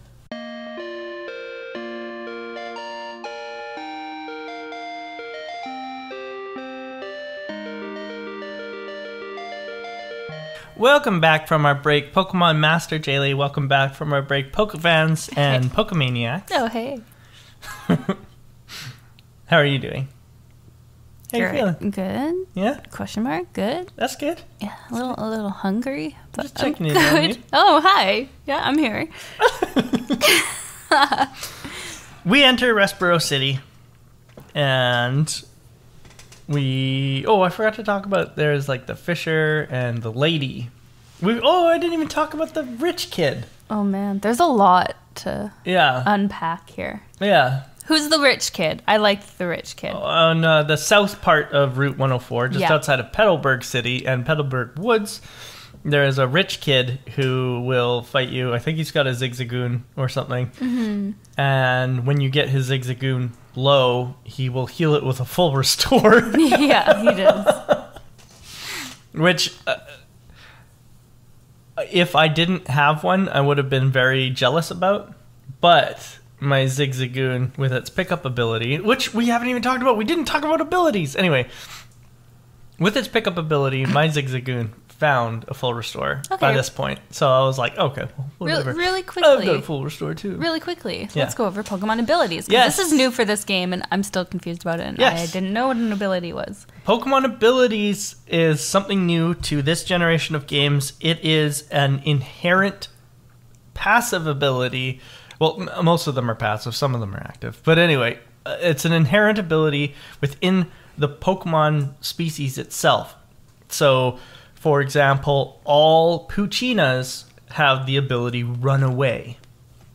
Welcome back from our break, Pokemon Master Jaylee. Welcome back from our break, Pokefans and Pokemaniacs. Oh, hey. How are you doing? How you feeling? Good. Yeah? Question mark? Good. That's good. Yeah, a little hungry, but Just checking I'm in on good. you. Oh, hi. Yeah, I'm here. We enter Rustboro City, and I forgot to talk about, there's like the Fisher and the lady. I didn't even talk about the rich kid. Oh, man. There's a lot to unpack here. Yeah. Who's the rich kid? I like the rich kid. On the south part of Route 104, just outside of Petalburg City and Petalburg Woods, there is a rich kid who will fight you. I think he's got a Zigzagoon or something. Mm-hmm. And when you get his Zigzagoon low, he will heal it with a full restore. Yeah, he does. Which, if I didn't have one, I would have been very jealous about. But my Zigzagoon, with its pickup ability, which we haven't even talked about. We didn't talk about abilities. Anyway, with its pickup ability, my Zigzagoon found a full restore by this point. So I was like, okay, well, whatever. Really quickly. I've got a full restore too. Really quickly. Let's go over Pokemon abilities. Yes. This is new for this game, and I'm still confused about it. And I didn't know what an ability was. Pokemon abilities is something new to this generation of games. It is an inherent passive ability. Well, most of them are passive. Some of them are active. But anyway, it's an inherent ability within the Pokemon species itself. So, for example, all Poochinas have the ability Run Away.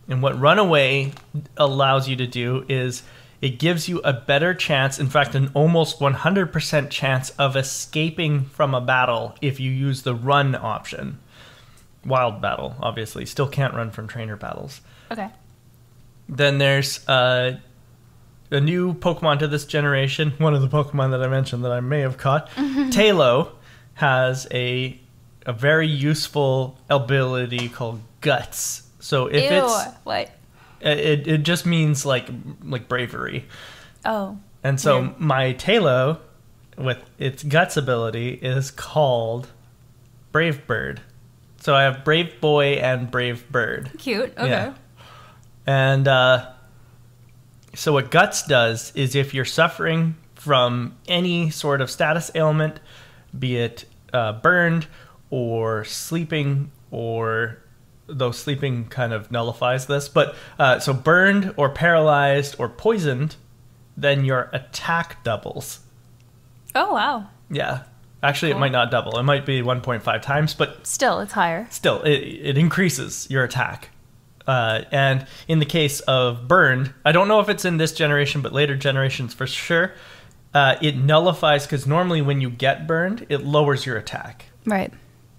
And what Run Away allows you to do is it gives you a better chance, in fact, an almost 100% chance of escaping from a battle if you use the Run option. Wild battle, obviously. Still can't run from trainer battles. Okay. Then there's a new Pokemon to this generation. One of the Pokemon that I mentioned that I may have caught. Tailo has a very useful ability called Guts. So if what? It just means like bravery. Oh. And so my Tailo, with its Guts ability, is called Brave Bird. So I have Brave Boy and Brave Bird. Cute. Okay. Yeah. And so what Guts does is if you're suffering from any sort of status ailment, be it burned or sleeping, or though sleeping kind of nullifies this, but so burned or paralyzed or poisoned, then your attack doubles. Oh, wow. Yeah. Actually, It might not double. It might be 1.5 times, but still, it's higher. Still, it increases your attack. And in the case of burned, I don't know if it's in this generation, but later generations for sure, it nullifies, because normally when you get burned, it lowers your attack. Right.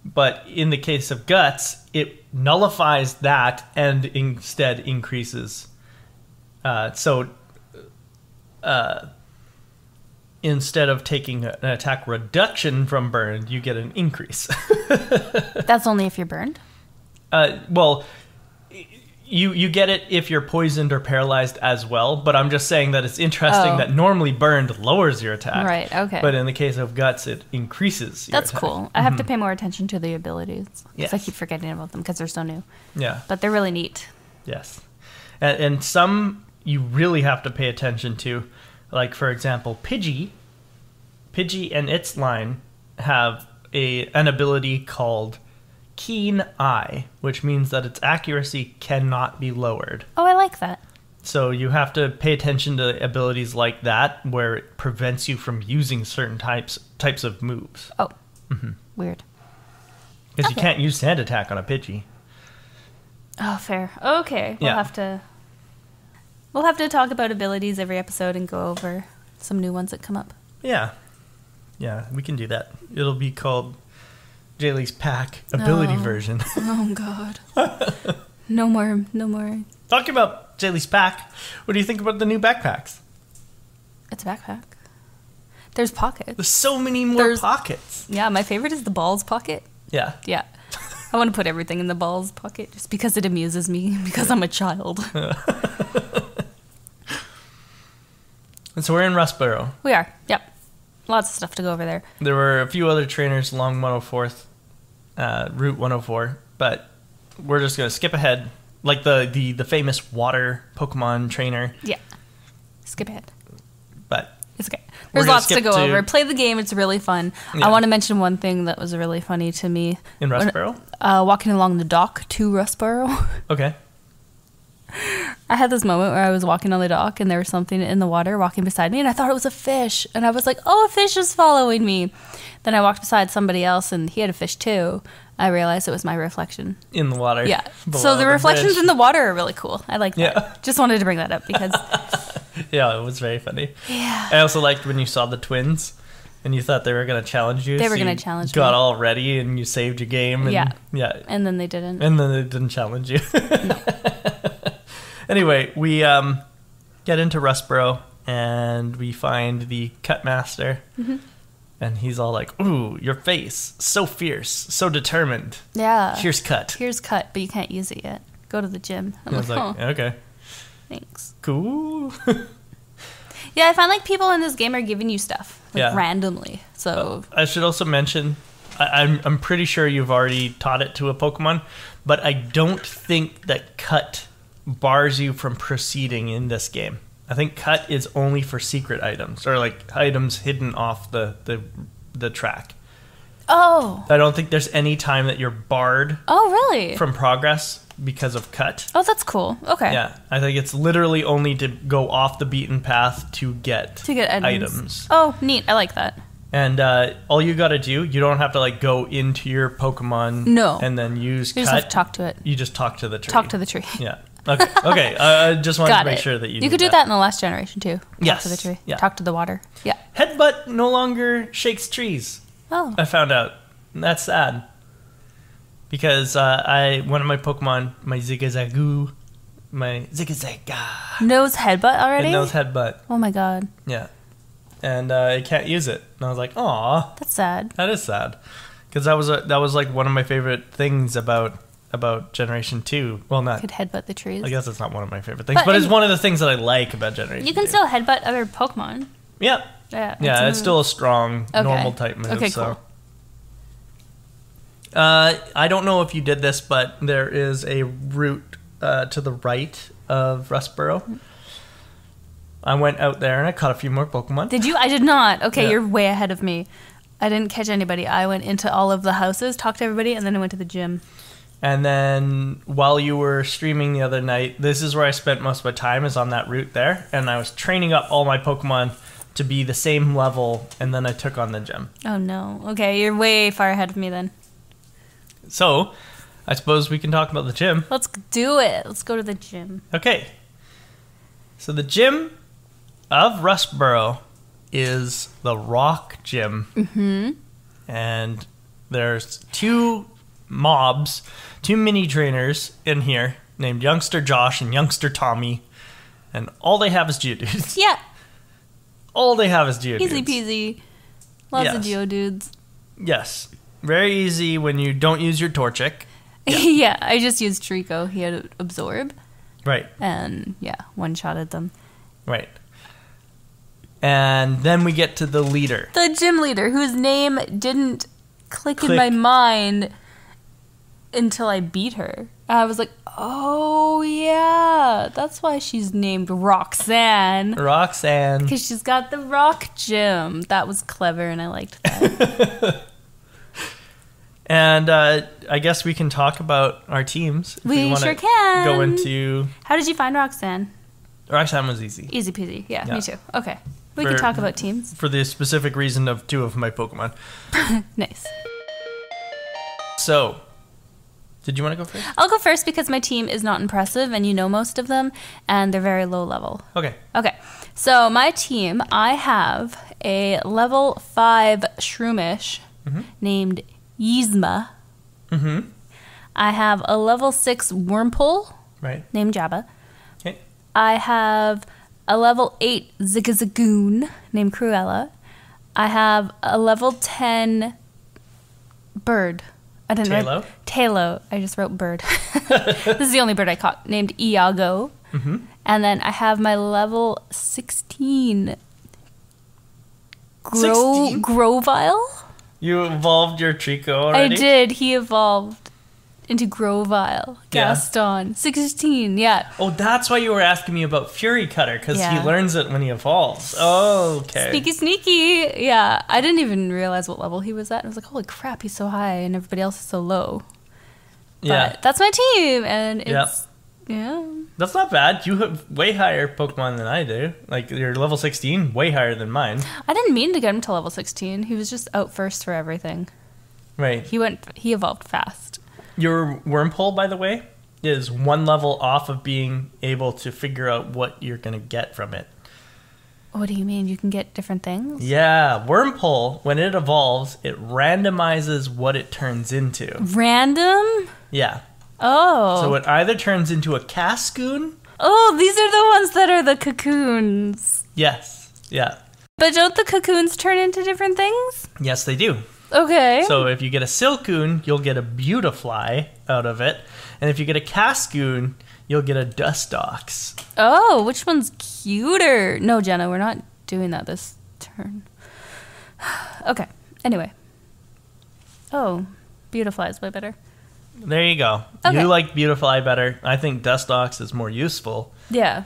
But in the case of Guts, it nullifies that and instead increases. Instead of taking an attack reduction from burned, you get an increase. That's only if you're burned? Well, You get it if you're poisoned or paralyzed as well, but I'm just saying that it's interesting that normally burned lowers your attack. Right, okay. But in the case of guts, it increases your That's attack. cool. I have to pay more attention to the abilities. Yes. I keep forgetting about them because they're so new. Yeah. But they're really neat. Yes. And some you really have to pay attention to. Like, for example, Pidgey and its line have an ability called Keen Eye, which means that its accuracy cannot be lowered. Oh, I like that. So you have to pay attention to abilities like that, where it prevents you from using certain types of moves. Oh, weird. Because you can't use Sand Attack on a Pidgey. Oh, fair. Okay, we'll have to talk about abilities every episode and go over some new ones that come up. Yeah, we can do that. It'll be called Jaylee's Pack Ability Version. Oh God. No more. Talking about Jaylee's Pack, what do you think about the new backpacks? It's a backpack. There's pockets. There's so many more pockets. Yeah, my favorite is the balls pocket. Yeah. I want to put everything in the balls pocket just because it amuses me, because I'm a child. And so we're in Rustboro. We are. Yep. Lots of stuff to go over there. There were a few other trainers along 104th, Route 104, but we're just going to skip ahead. Like the famous water Pokemon trainer. Yeah. Skip ahead. But it's okay. There's lots to go over. Play the game. It's really fun. Yeah. I want to mention one thing that was really funny to me. In Rustboro? Walking along the dock to Rustboro. Okay. I had this moment where I was walking on the dock and there was something in the water walking beside me and I thought it was a fish. And I was like, oh, a fish is following me. Then I walked beside somebody else and he had a fish too. I realized it was my reflection. In the water. Yeah. So the reflections in the water are really cool. I like that. Yeah. Just wanted to bring that up because... Yeah, it was very funny. Yeah. I also liked when you saw the twins and you thought they were going to challenge you. They were going to challenge me. Got all ready and you saved your game. And, yeah. And then they didn't. And then they didn't challenge you. No. Anyway, we get into Rustboro and we find the cut master. Mm-hmm. And he's all like, ooh, your face, so fierce, so determined. Yeah. Here's cut. Here's cut, but you can't use it yet. Go to the gym. I was like, okay. Thanks. Cool. Yeah, I find like people in this game are giving you stuff randomly. So I should also mention, I'm pretty sure you've already taught it to a Pokemon, but I don't think that cut bars you from proceeding in this game. I think cut is only for secret items or like items hidden off the track. Oh. I don't think there's any time that you're barred. Oh, really? From progress because of cut. Oh, that's cool. Okay. Yeah, I think it's literally only to go off the beaten path to get items. Oh, neat. I like that. And all you got to do, you don't have to like go into your Pokemon and then use cut. You just have to talk to it. You just talk to the tree. Talk to the tree. Yeah. Okay. I just wanted to make sure that you could do that in the last generation too. Yes. Talk to the tree. Yeah. Talk to the water. Yeah. Headbutt no longer shakes trees. Oh. I found out. That's sad. Because one of my Pokemon, my Zigzagoon, knows headbutt already? It knows headbutt. Oh my god. Yeah. And I can't use it. And I was like, aw. That's sad. That is sad. Because that was like one of my favorite things about Generation 2. Well, not... Could headbutt the trees. I guess it's not one of my favorite things, but it's one of the things that I like about Generation 2. You can still headbutt other Pokemon. Yeah. Yeah, it's still a strong, normal type move. Okay, so. cool. I don't know if you did this, but there is a route to the right of Rustboro. I went out there and I caught a few more Pokemon. Did you? I did not. Okay, you're way ahead of me. I didn't catch anybody. I went into all of the houses, talked to everybody, and then I went to the gym. And then while you were streaming the other night, this is where I spent most of my time, is on that route there. And I was training up all my Pokemon to be the same level, and then I took on the gym. Oh, no. Okay, you're way far ahead of me then. So, I suppose we can talk about the gym. Let's do it. Let's go to the gym. Okay. So the gym of Rustboro is the Rock Gym. Mm-hmm. And there's two mini trainers in here named Youngster Josh and Youngster Tommy. And all they have is Geodudes. Yeah. All they have is Geodudes. Easy peasy. Lots of Geodudes. Yes. Very easy when you don't use your Torchic. Yeah, I just used Trico. He had Absorb. Right. And, yeah, one-shotted them. Right. And then we get to the leader. The gym leader, whose name didn't click in my mind until I beat her. I was like, oh, yeah, that's why she's named Roxanne. Roxanne. Because she's got the rock gym. That was clever, and I liked that. And I guess we can talk about our teams. If We wanna sure can. Go into... How did you find Roxanne? Roxanne was easy. Easy peasy. Yeah, Yeah. me too. Okay. We can talk about teams. For the specific reason of 2 of my Pokemon. Nice. So, did you want to go first? I'll go first because my team is not impressive, and you know most of them, and they're very low level. Okay. Okay. So, my team, I have a level 5 Shroomish named Yzma. Mm-hmm. I have a level 6 Wurmple named Jabba. Okay. I have a level 8 Zigzagoon named Cruella. I have a level 10 bird. I didn't Talo? Talo. I just wrote bird. This is the only bird I caught, named Iago. Mm-hmm. And then I have my level 16 Grovile. You evolved your Trico already? I did. He evolved into Grovile. Yeah. Gaston. 16, yeah. Oh, that's why you were asking me about Fury Cutter, because he learns it when he evolves. Oh, okay. Sneaky, sneaky. Yeah, I didn't even realize what level he was at. I was like, holy crap, he's so high and everybody else is so low. But that's my team, and it's... Yeah. That's not bad. You have way higher Pokemon than I do. Like, you're level 16, way higher than mine. I didn't mean to get him to level 16. He was just out first for everything. Right. He evolved fast. Your Wurmple, by the way, is 1 level off of being able to figure out what you're going to get from it. What do you mean? You can get different things? Yeah. Wurmple, when it evolves, it randomizes what it turns into. Random? Yeah. Oh. So it either turns into a Cascoon. Oh, these are the ones that are the cocoons. Yes. Yeah. But don't the cocoons turn into different things? Yes, they do. Okay. So if you get a Silcoon, you'll get a Beautifly out of it. And if you get a Cascoon, you'll get a Dustox. Oh, which one's cuter? No, Jenna, we're not doing that this turn. Okay. Anyway. Oh, Beautifly is way better. There you go. Okay. You like Beautifly better. I think Dustox is more useful. Yeah.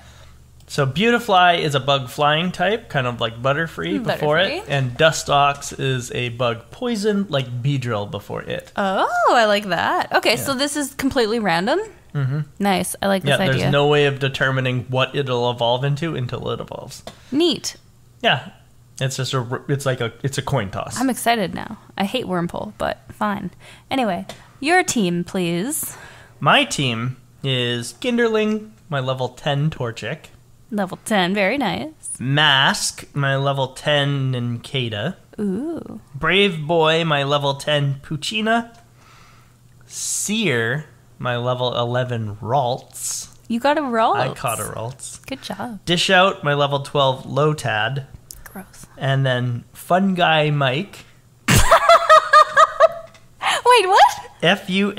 So Beautifly is a bug flying type, kind of like Butterfree before it. And Dustox is a bug poison, like Beedrill before it. Oh, I like that. Okay, so this is completely random? Mm-hmm. Nice. I like this idea. There's no way of determining what it'll evolve into until it evolves. Neat. Yeah. It's just it's a coin toss. I'm excited now. I hate Wurmple, but fine. Anyway, your team, please. My team is Kinderling, my level 10 Torchic. Level 10, very nice. Mask, my level 10 Nincada. Ooh. Brave Boy, my level 10 Puccina. Seer, my level 11 Ralts. You got a Ralts. I caught a Ralts. Good job. Dish Out, my level 12 Lotad. Gross. And then Fun Guy Mike. Wait, what? Funguy.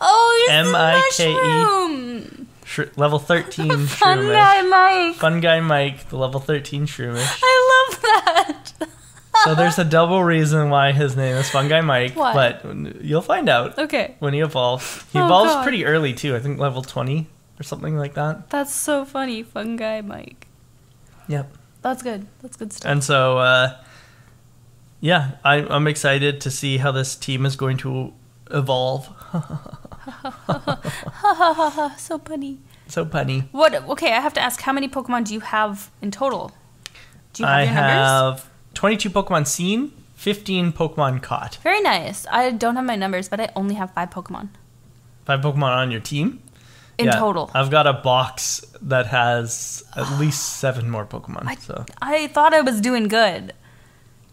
Oh, you're M-I-K-E. mushroom. Level 13 Shroomish. Fun Guy Mike. Fun Guy Mike, the level 13 Shroomish. I love that. So there's a double reason why his name is Fun Guy Mike. Why? But you'll find out Okay. when he evolves. He Oh, evolves God. pretty early, too. I think level 20 or something like that. That's so funny. Fun Guy Mike. Yep. That's good. That's good stuff. And so, yeah, I'm excited to see how this team is going to evolve. So funny. So punny. What? Okay, I have to ask, how many Pokemon do you have in total? Do you have I your numbers? have 22 Pokemon seen, 15 Pokemon caught. Very nice. I don't have my numbers, but I only have 5 Pokemon 5 Pokemon on your team? in total. I've got a box that has at least 7 more Pokemon. I thought I was doing good.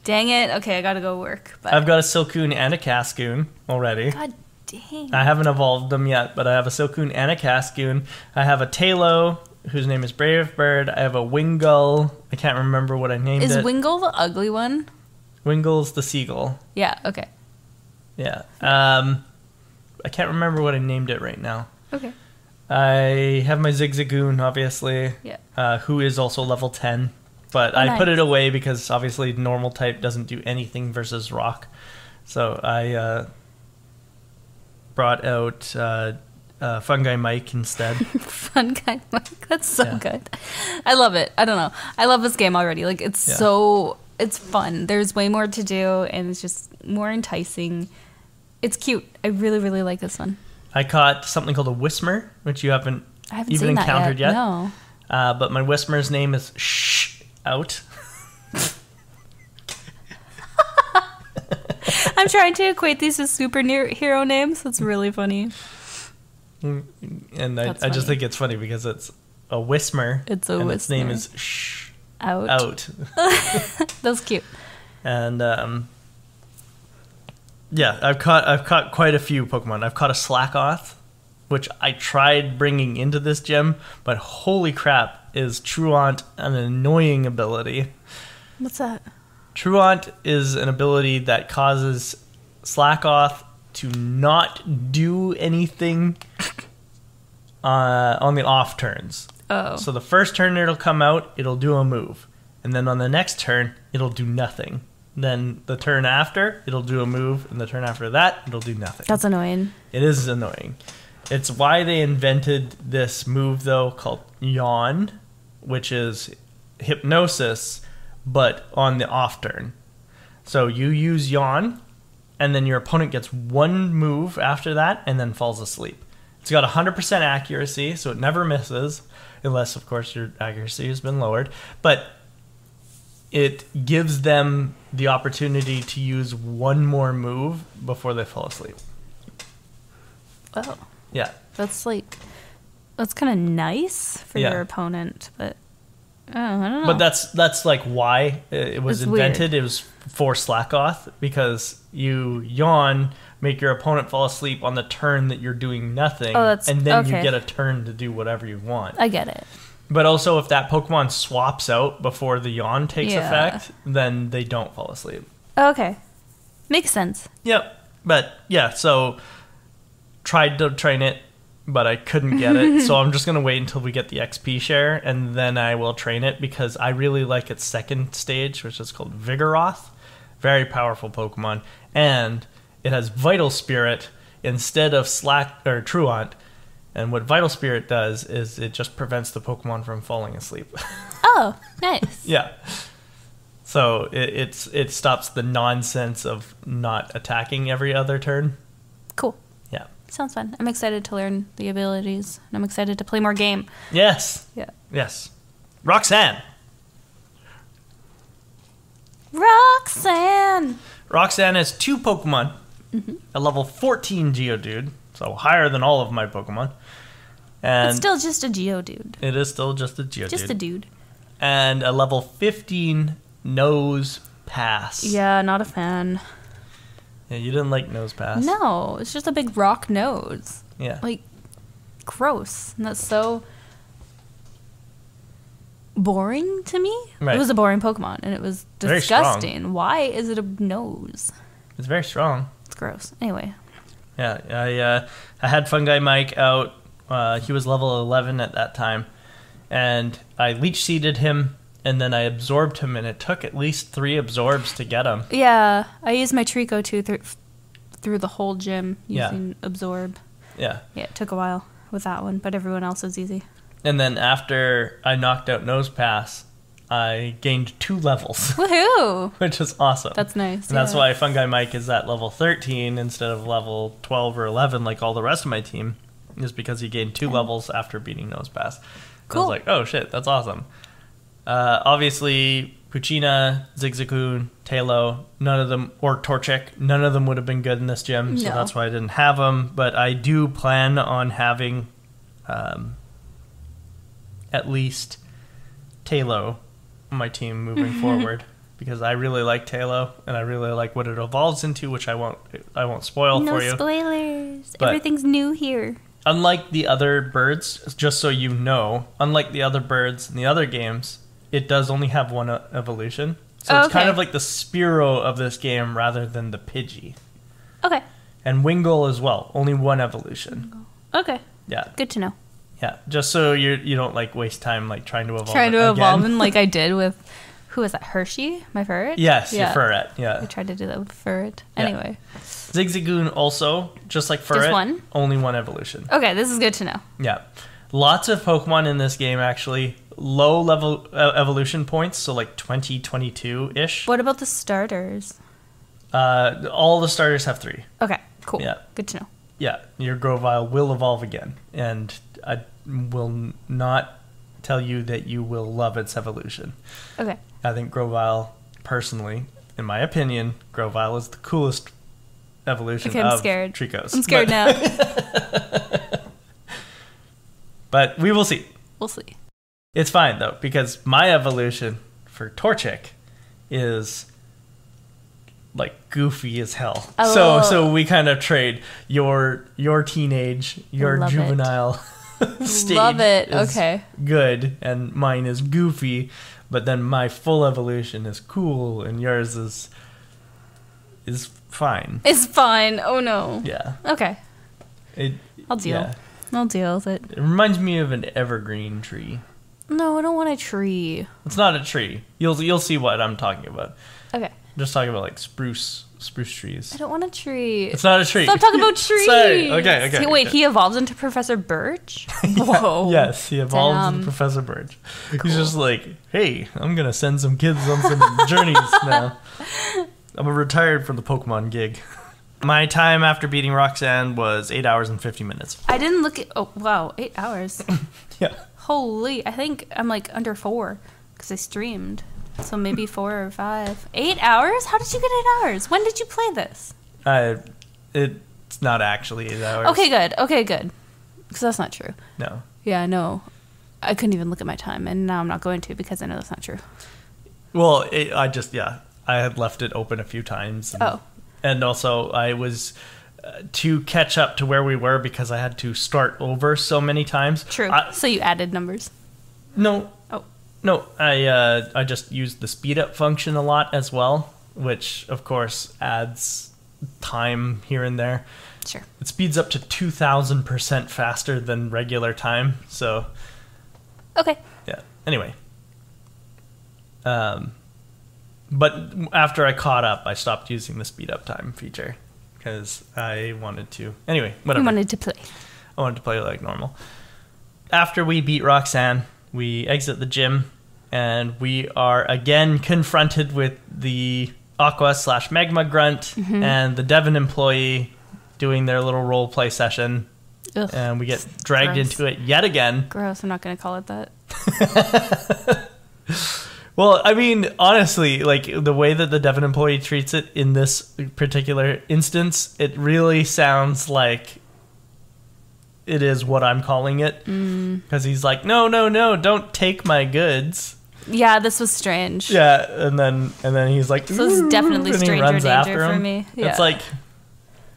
Dang it. Okay, I gotta go work. But I've got a Silcoon and a Cascoon already. God dang. I haven't evolved them yet, but I have a Silcoon and a Cascoon. I have a Talo, whose name is Brave Bird. I have a Wingull. I can't remember what I named Is it. Wingull the ugly one? Wingull's the seagull. Yeah, okay. Yeah. I can't remember what I named it right now. Okay. I have my Zigzagoon, obviously, who is also level 10. But I put it away because obviously normal type doesn't do anything versus rock. So I brought out Fungi Mike instead. Fungi Mike, that's so good. I love it. I don't know. I love this game already. Like it's it's fun. There's way more to do, and it's just more enticing. It's cute. I really, really like this one. I caught something called a Whismer, which you haven't even encountered yet. No. But my Whismer's name is Out. I'm trying to equate these as superhero names. That's really funny. And I just think it's funny because it's a Whismer. It's a Whismer. Its name is Out. That's cute. And I've caught quite a few Pokemon. I've caught a Slackoth, which I tried bringing into this gym, but holy crap, is Truant an annoying ability. What's that? Truant is an ability that causes Slackoth to not do anything on the off turns. Oh. So the first turn it'll come out, it'll do a move. And then on the next turn, it'll do nothing. Then the turn after, it'll do a move. And the turn after that, it'll do nothing. That's annoying. It is annoying. It's why they invented this move, though, called Yawn, which is hypnosis, but on the off turn. So you use Yawn, and then your opponent gets one move after that, and then falls asleep. It's got 100% accuracy, so it never misses, unless, of course, your accuracy has been lowered. But it gives them the opportunity to use one more move before they fall asleep. Oh. Yeah. That's kind of nice for your opponent, but I don't know. But that's like why it was invented. Weird. It was for Slackoth, because you yawn, make your opponent fall asleep on the turn that you're doing nothing, and then you get a turn to do whatever you want. I get it. But also, if that Pokemon swaps out before the yawn takes effect, then they don't fall asleep. Okay. Makes sense. Yep. But yeah, so tried to train it, but I couldn't get it. So I'm just going to wait until we get the XP share, and then I will train it, because I really like its second stage, which is called Vigoroth. Very powerful Pokemon. And it has Vital Spirit instead of Truant. And what Vital Spirit does is it just prevents the Pokemon from falling asleep. Oh, nice. Yeah. So it stops the nonsense of not attacking every other turn. Cool. Yeah. Sounds fun. I'm excited to learn the abilities, and I'm excited to play more game. Yes. Yeah. Yes. Roxanne. Roxanne Roxanne has 2 Pokemon. Mm-hmm. A level 14 Geodude, so higher than all of my Pokemon. And it's still just a Geodude. It is still just a Geodude. Just a dude. And a level 15 Nose Pass. Yeah, not a fan. Yeah, you didn't like Nose Pass. No, it's just a big rock nose. Yeah. Like, gross. And that's so boring to me. Right. It was a boring Pokemon, and it was disgusting. Why is it a nose? It's very strong. It's gross. Anyway. Yeah, I had Fungi Mike out. He was level 11 at that time. And I leech seeded him, and then I absorbed him, and it took at least 3 absorbs to get him. Yeah, I used my Trico too through the whole gym using absorb. Yeah. Yeah, it took a while with that one, but everyone else was easy. And then after I knocked out Nose Pass, I gained 2 levels. Woohoo! Which is awesome. That's nice. And that's why Fungi Mike is at level 13 instead of level 12 or 11 like all the rest of my team, is because he gained 2 levels after beating Nose Pass. Cool. I was like, oh shit, that's awesome. Obviously, Puccina, Zigzagoon, Tailo, none of them, or Torchic, none of them would have been good in this gym, so that's why I didn't have them. But I do plan on having at least Tailo on my team moving forward, because I really like Tailo, and I really like what it evolves into, which I won't spoil for you. No spoilers. But everything's new here. Unlike the other birds, just so you know, unlike the other birds in the other games, it does only have 1 evolution. So it's kind of like the Spearow of this game rather than the Pidgey. Okay. And Wingull as well. Only one evolution. Okay. Yeah. Good to know. Yeah. Just so you don't like waste time like trying to evolve. Them like I did with, who was that? Hershey, my ferret. Yes, your ferret. Yeah. I tried to do that with ferret. Anyway. Zigzagoon also, just like ferret. Just one? Only one evolution. Okay, this is good to know. Yeah. Lots of Pokemon in this game actually. Low level evolution points, so like 20, 22-ish. What about the starters? All the starters have 3. Okay, cool. Yeah. Good to know. Yeah, your Grovyle will evolve again, and I will not tell you that you will love its evolution. Okay. I think Grovyle, personally, in my opinion, Grovyle is the coolest evolution I'm of scared. Tricos. I'm scared now. But we will see. We'll see. It's fine, though, because my evolution for Torchic is like goofy as hell. Oh. So we kind of trade your teenage, your juvenile stage. Love it. Is okay. Good, and mine is goofy, but then my full evolution is cool, and yours is fine. It's fine. Oh no. Yeah. Okay. I'll deal. Yeah. I'll deal with it. It reminds me of an evergreen tree. No, I don't want a tree. It's not a tree. You'll see what I'm talking about. Okay. I'm just talking about like spruce trees. I don't want a tree. It's not a tree. Stop talking about trees. Sorry. Okay. Wait, he evolves into Professor Birch? Whoa. Yes, he evolves into Professor Birch. Cool. He's just like, hey, I'm gonna send some kids on some journeys now. I'm retired from the Pokemon gig. My time after beating Roxanne was 8 hours and 50 minutes. I didn't look at... Oh, wow. 8 hours. Yeah. Holy. I think I'm like under 4 because I streamed. So maybe 4 or 5. 8 hours? How did you get 8 hours? When did you play this? It's not actually 8 hours. Okay, good. Because that's not true. No. Yeah, no. I couldn't even look at my time, and now I'm not going to because I know that's not true. Well, I had left it open a few times. And also, I was to catch up to where we were because I had to start over so many times. True. So you added numbers? No. Oh. No, I just used the speed up function a lot as well, which, of course, adds time here and there. Sure. It speeds up to 2,000% faster than regular time, so... Okay. Yeah. Anyway. But after I caught up, I stopped using the speed up time feature because I wanted to. Anyway, whatever. You wanted to play. I wanted to play like normal. After we beat Roxanne, we exit the gym and we are again confronted with the Aqua/Magma Grunt and the Devon employee doing their little role play session. Ugh, and we get dragged into it yet again. Gross. I'm not going to call it that. Well, I mean, honestly, like the way that the Devon employee treats it in this particular instance, it really sounds like it is what I'm calling it. Because he's like, no, don't take my goods. Yeah, this was strange. Yeah, and then he's like, this is definitely stranger danger for me. Yeah. It's like,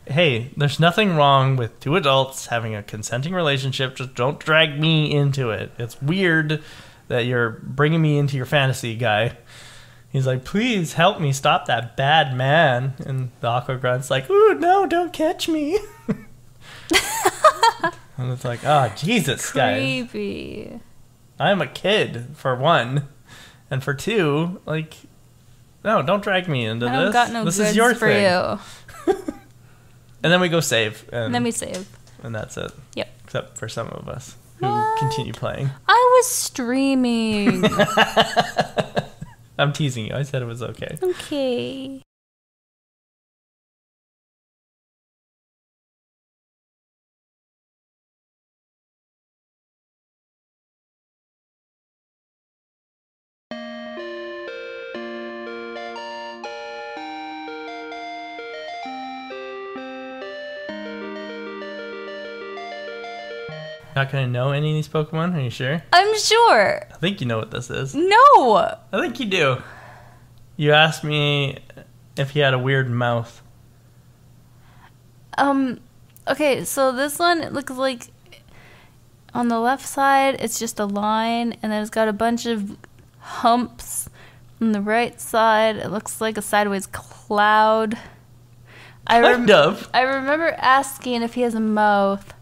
hey, there's nothing wrong with two adults having a consenting relationship. Just don't drag me into it. It's weird that you're bringing me into your fantasy, guy. He's like, please help me stop that bad man. And the Aqua Grunt's like, ooh, no, don't catch me. And it's like, oh, Jesus, guys. Creepy. I'm a kid, for one. And for two, like, no, don't drag me into this. I don't got no this goods is your for thing. You. And then we go save. And then we save. And that's it. Yep. Except for some of us who continue playing. I was streaming. I'm teasing you. I said it was okay. Okay. Not gonna know any of these Pokemon? Are you sure? I'm sure. I think you know what this is. No. I think you do. You asked me if he had a weird mouth. Okay, so this one, it looks like on the left side, it's just a line, and then it's got a bunch of humps. On the right side, it looks like a sideways cloud. Kind of. I remember asking if he has a mouth,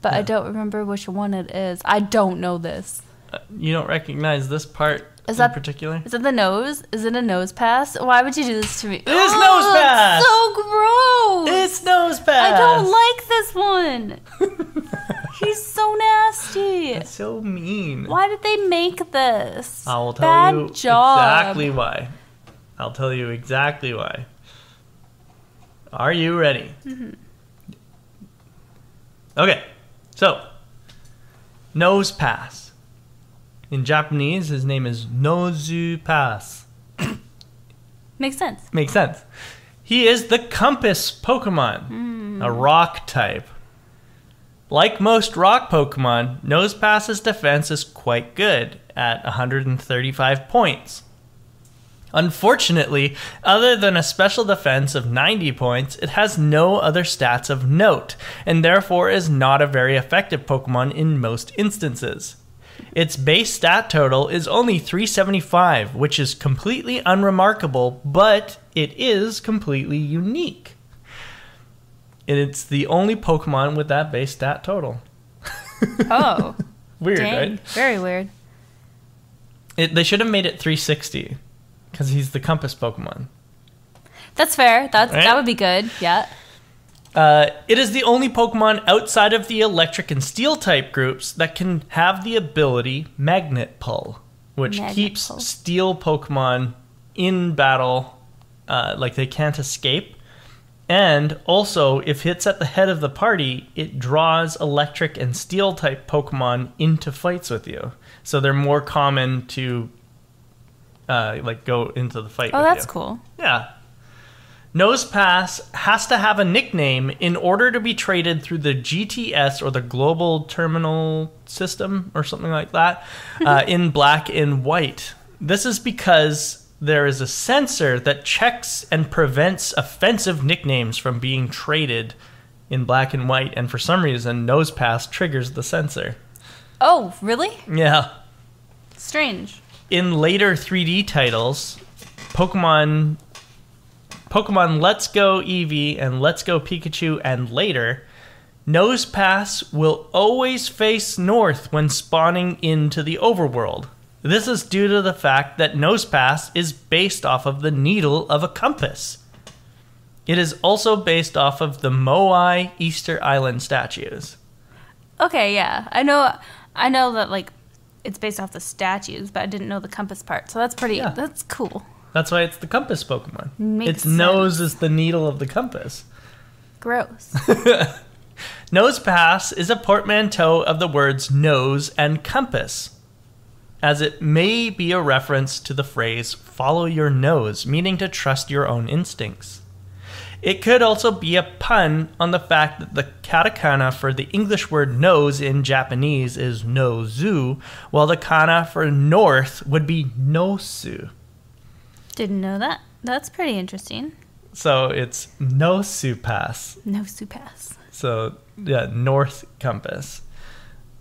but I don't remember which one it is. I don't know this. You don't recognize this part in particular? Is it the nose? Is it a nose pass? Why would you do this to me? It's nose pass! So gross! It's nose pass! I don't like this one. He's so nasty. That's so mean. Why did they make this? I will tell you job. exactly why. I'll tell you exactly why. Are you ready? Mm-hmm. Okay, so nose pass. In Japanese, his name is Nozu Pass. Makes sense. Makes sense. He is the Compass Pokemon, a rock type. Like most rock Pokemon, Nosepass's defense is quite good at 135 points. Unfortunately, other than a special defense of 90 points, it has no other stats of note, and therefore is not a very effective Pokemon in most instances. Its base stat total is only 375, which is completely unremarkable, but it is completely unique. And it's the only Pokemon with that base stat total. Oh. Weird, dang. right? Very weird. They should have made it 360, because he's the Compass Pokemon. That's fair. Right? That would be good. Yeah. It is the only Pokemon outside of the Electric and Steel type groups that can have the ability Magnet Pull, which keeps Steel Pokemon in battle, like they can't escape. And also, if it's at the head of the party, it draws Electric and Steel type Pokemon into fights with you. So they're more common to go into the fight with you. Oh, that's cool. Yeah. Nosepass has to have a nickname in order to be traded through the GTS or the Global Terminal System or something like that in black and white. This is because there is a sensor that checks and prevents offensive nicknames from being traded in black and white, and for some reason, Nosepass triggers the sensor. Oh, really? Yeah. Strange. In later 3D titles, Pokemon Let's Go Eevee and Let's Go Pikachu and later, Nosepass will always face north when spawning into the overworld. This is due to the fact that Nosepass is based off of the needle of a compass. It is also based off of the Moai Easter Island statues. Okay, yeah. I know that like it's based off the statues, but I didn't know the compass part. So that's cool. That's why it's the compass Pokemon. Makes its nose is the needle of the compass. Gross. Nosepass is a portmanteau of the words nose and compass, as it may be a reference to the phrase follow your nose, meaning to trust your own instincts. It could also be a pun on the fact that the katakana for the English word nose in Japanese is nozu, while the kana for north would be nosu. Didn't know that. That's pretty interesting. So it's Nosepass. Nosepass. So, yeah, north compass.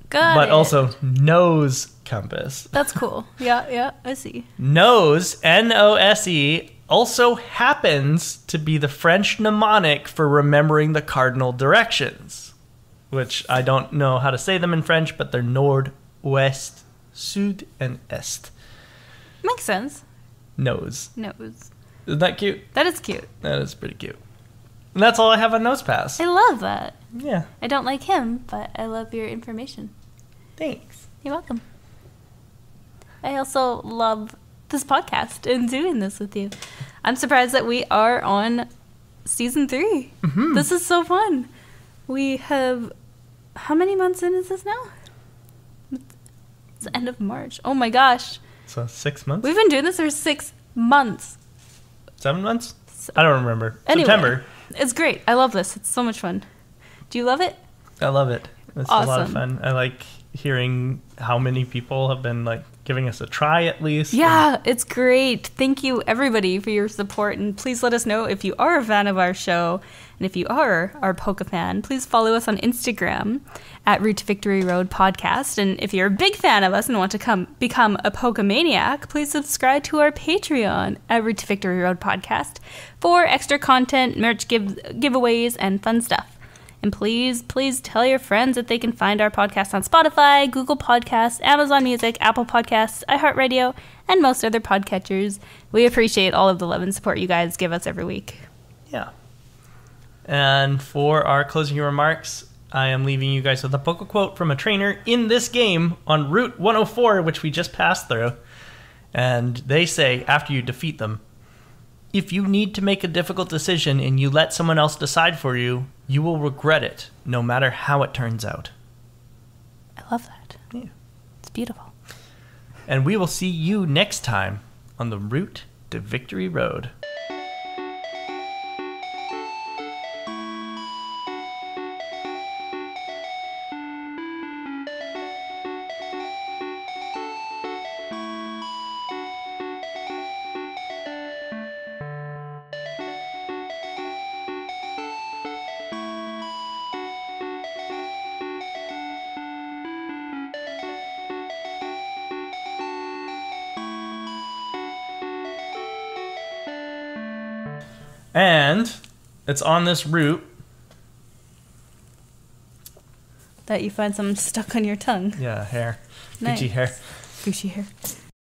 But also nose compass. That's cool. Yeah, I see. Nose, N-O-S-E, also happens to be the French mnemonic for remembering the cardinal directions, which I don't know how to say them in French, but they're nord, west, sud, and est. Makes sense. Nose. Isn't that cute? That is cute. That is pretty cute. And that's all I have on Nosepass. I love that. Yeah. I don't like him, but I love your information. Thanks. You're welcome. I also love this podcast and doing this with you. I'm surprised that we are on season 3. Mm-hmm. This is so fun. We have... How many months in is this now? It's the end of March. Oh my gosh. So 6 months? We've been doing this for 6 months. 7 months? I don't remember. Anyway, September. It's great. I love this. It's so much fun. Do you love it? I love it. It's awesome. A lot of fun. I like hearing how many people have been giving us a try at least. Yeah, it's great. Thank you, everybody, for your support. And please let us know if you are a fan of our show. And if you are our Poke fan, please follow us on Instagram at Route to Victory Road Podcast. And if you're a big fan of us and want to become a Pokemaniac, please subscribe to our Patreon at Route to Victory Road Podcast for extra content, merch giveaways, and fun stuff. And please tell your friends that they can find our podcast on Spotify, Google Podcasts, Amazon Music, Apple Podcasts, iHeartRadio, and most other podcatchers. We appreciate all of the love and support you guys give us every week. Yeah. And for our closing remarks, I am leaving you guys with a Poke quote from a trainer in this game on Route 104, which we just passed through. And they say, after you defeat them, if you need to make a difficult decision and you let someone else decide for you, you will regret it, no matter how it turns out. I love that. Yeah. It's beautiful. And we will see you next time on the Route to Victory Road. And it's on this route that you find something stuck on your tongue. Yeah, hair. Nice. Gucci hair. Gucci hair.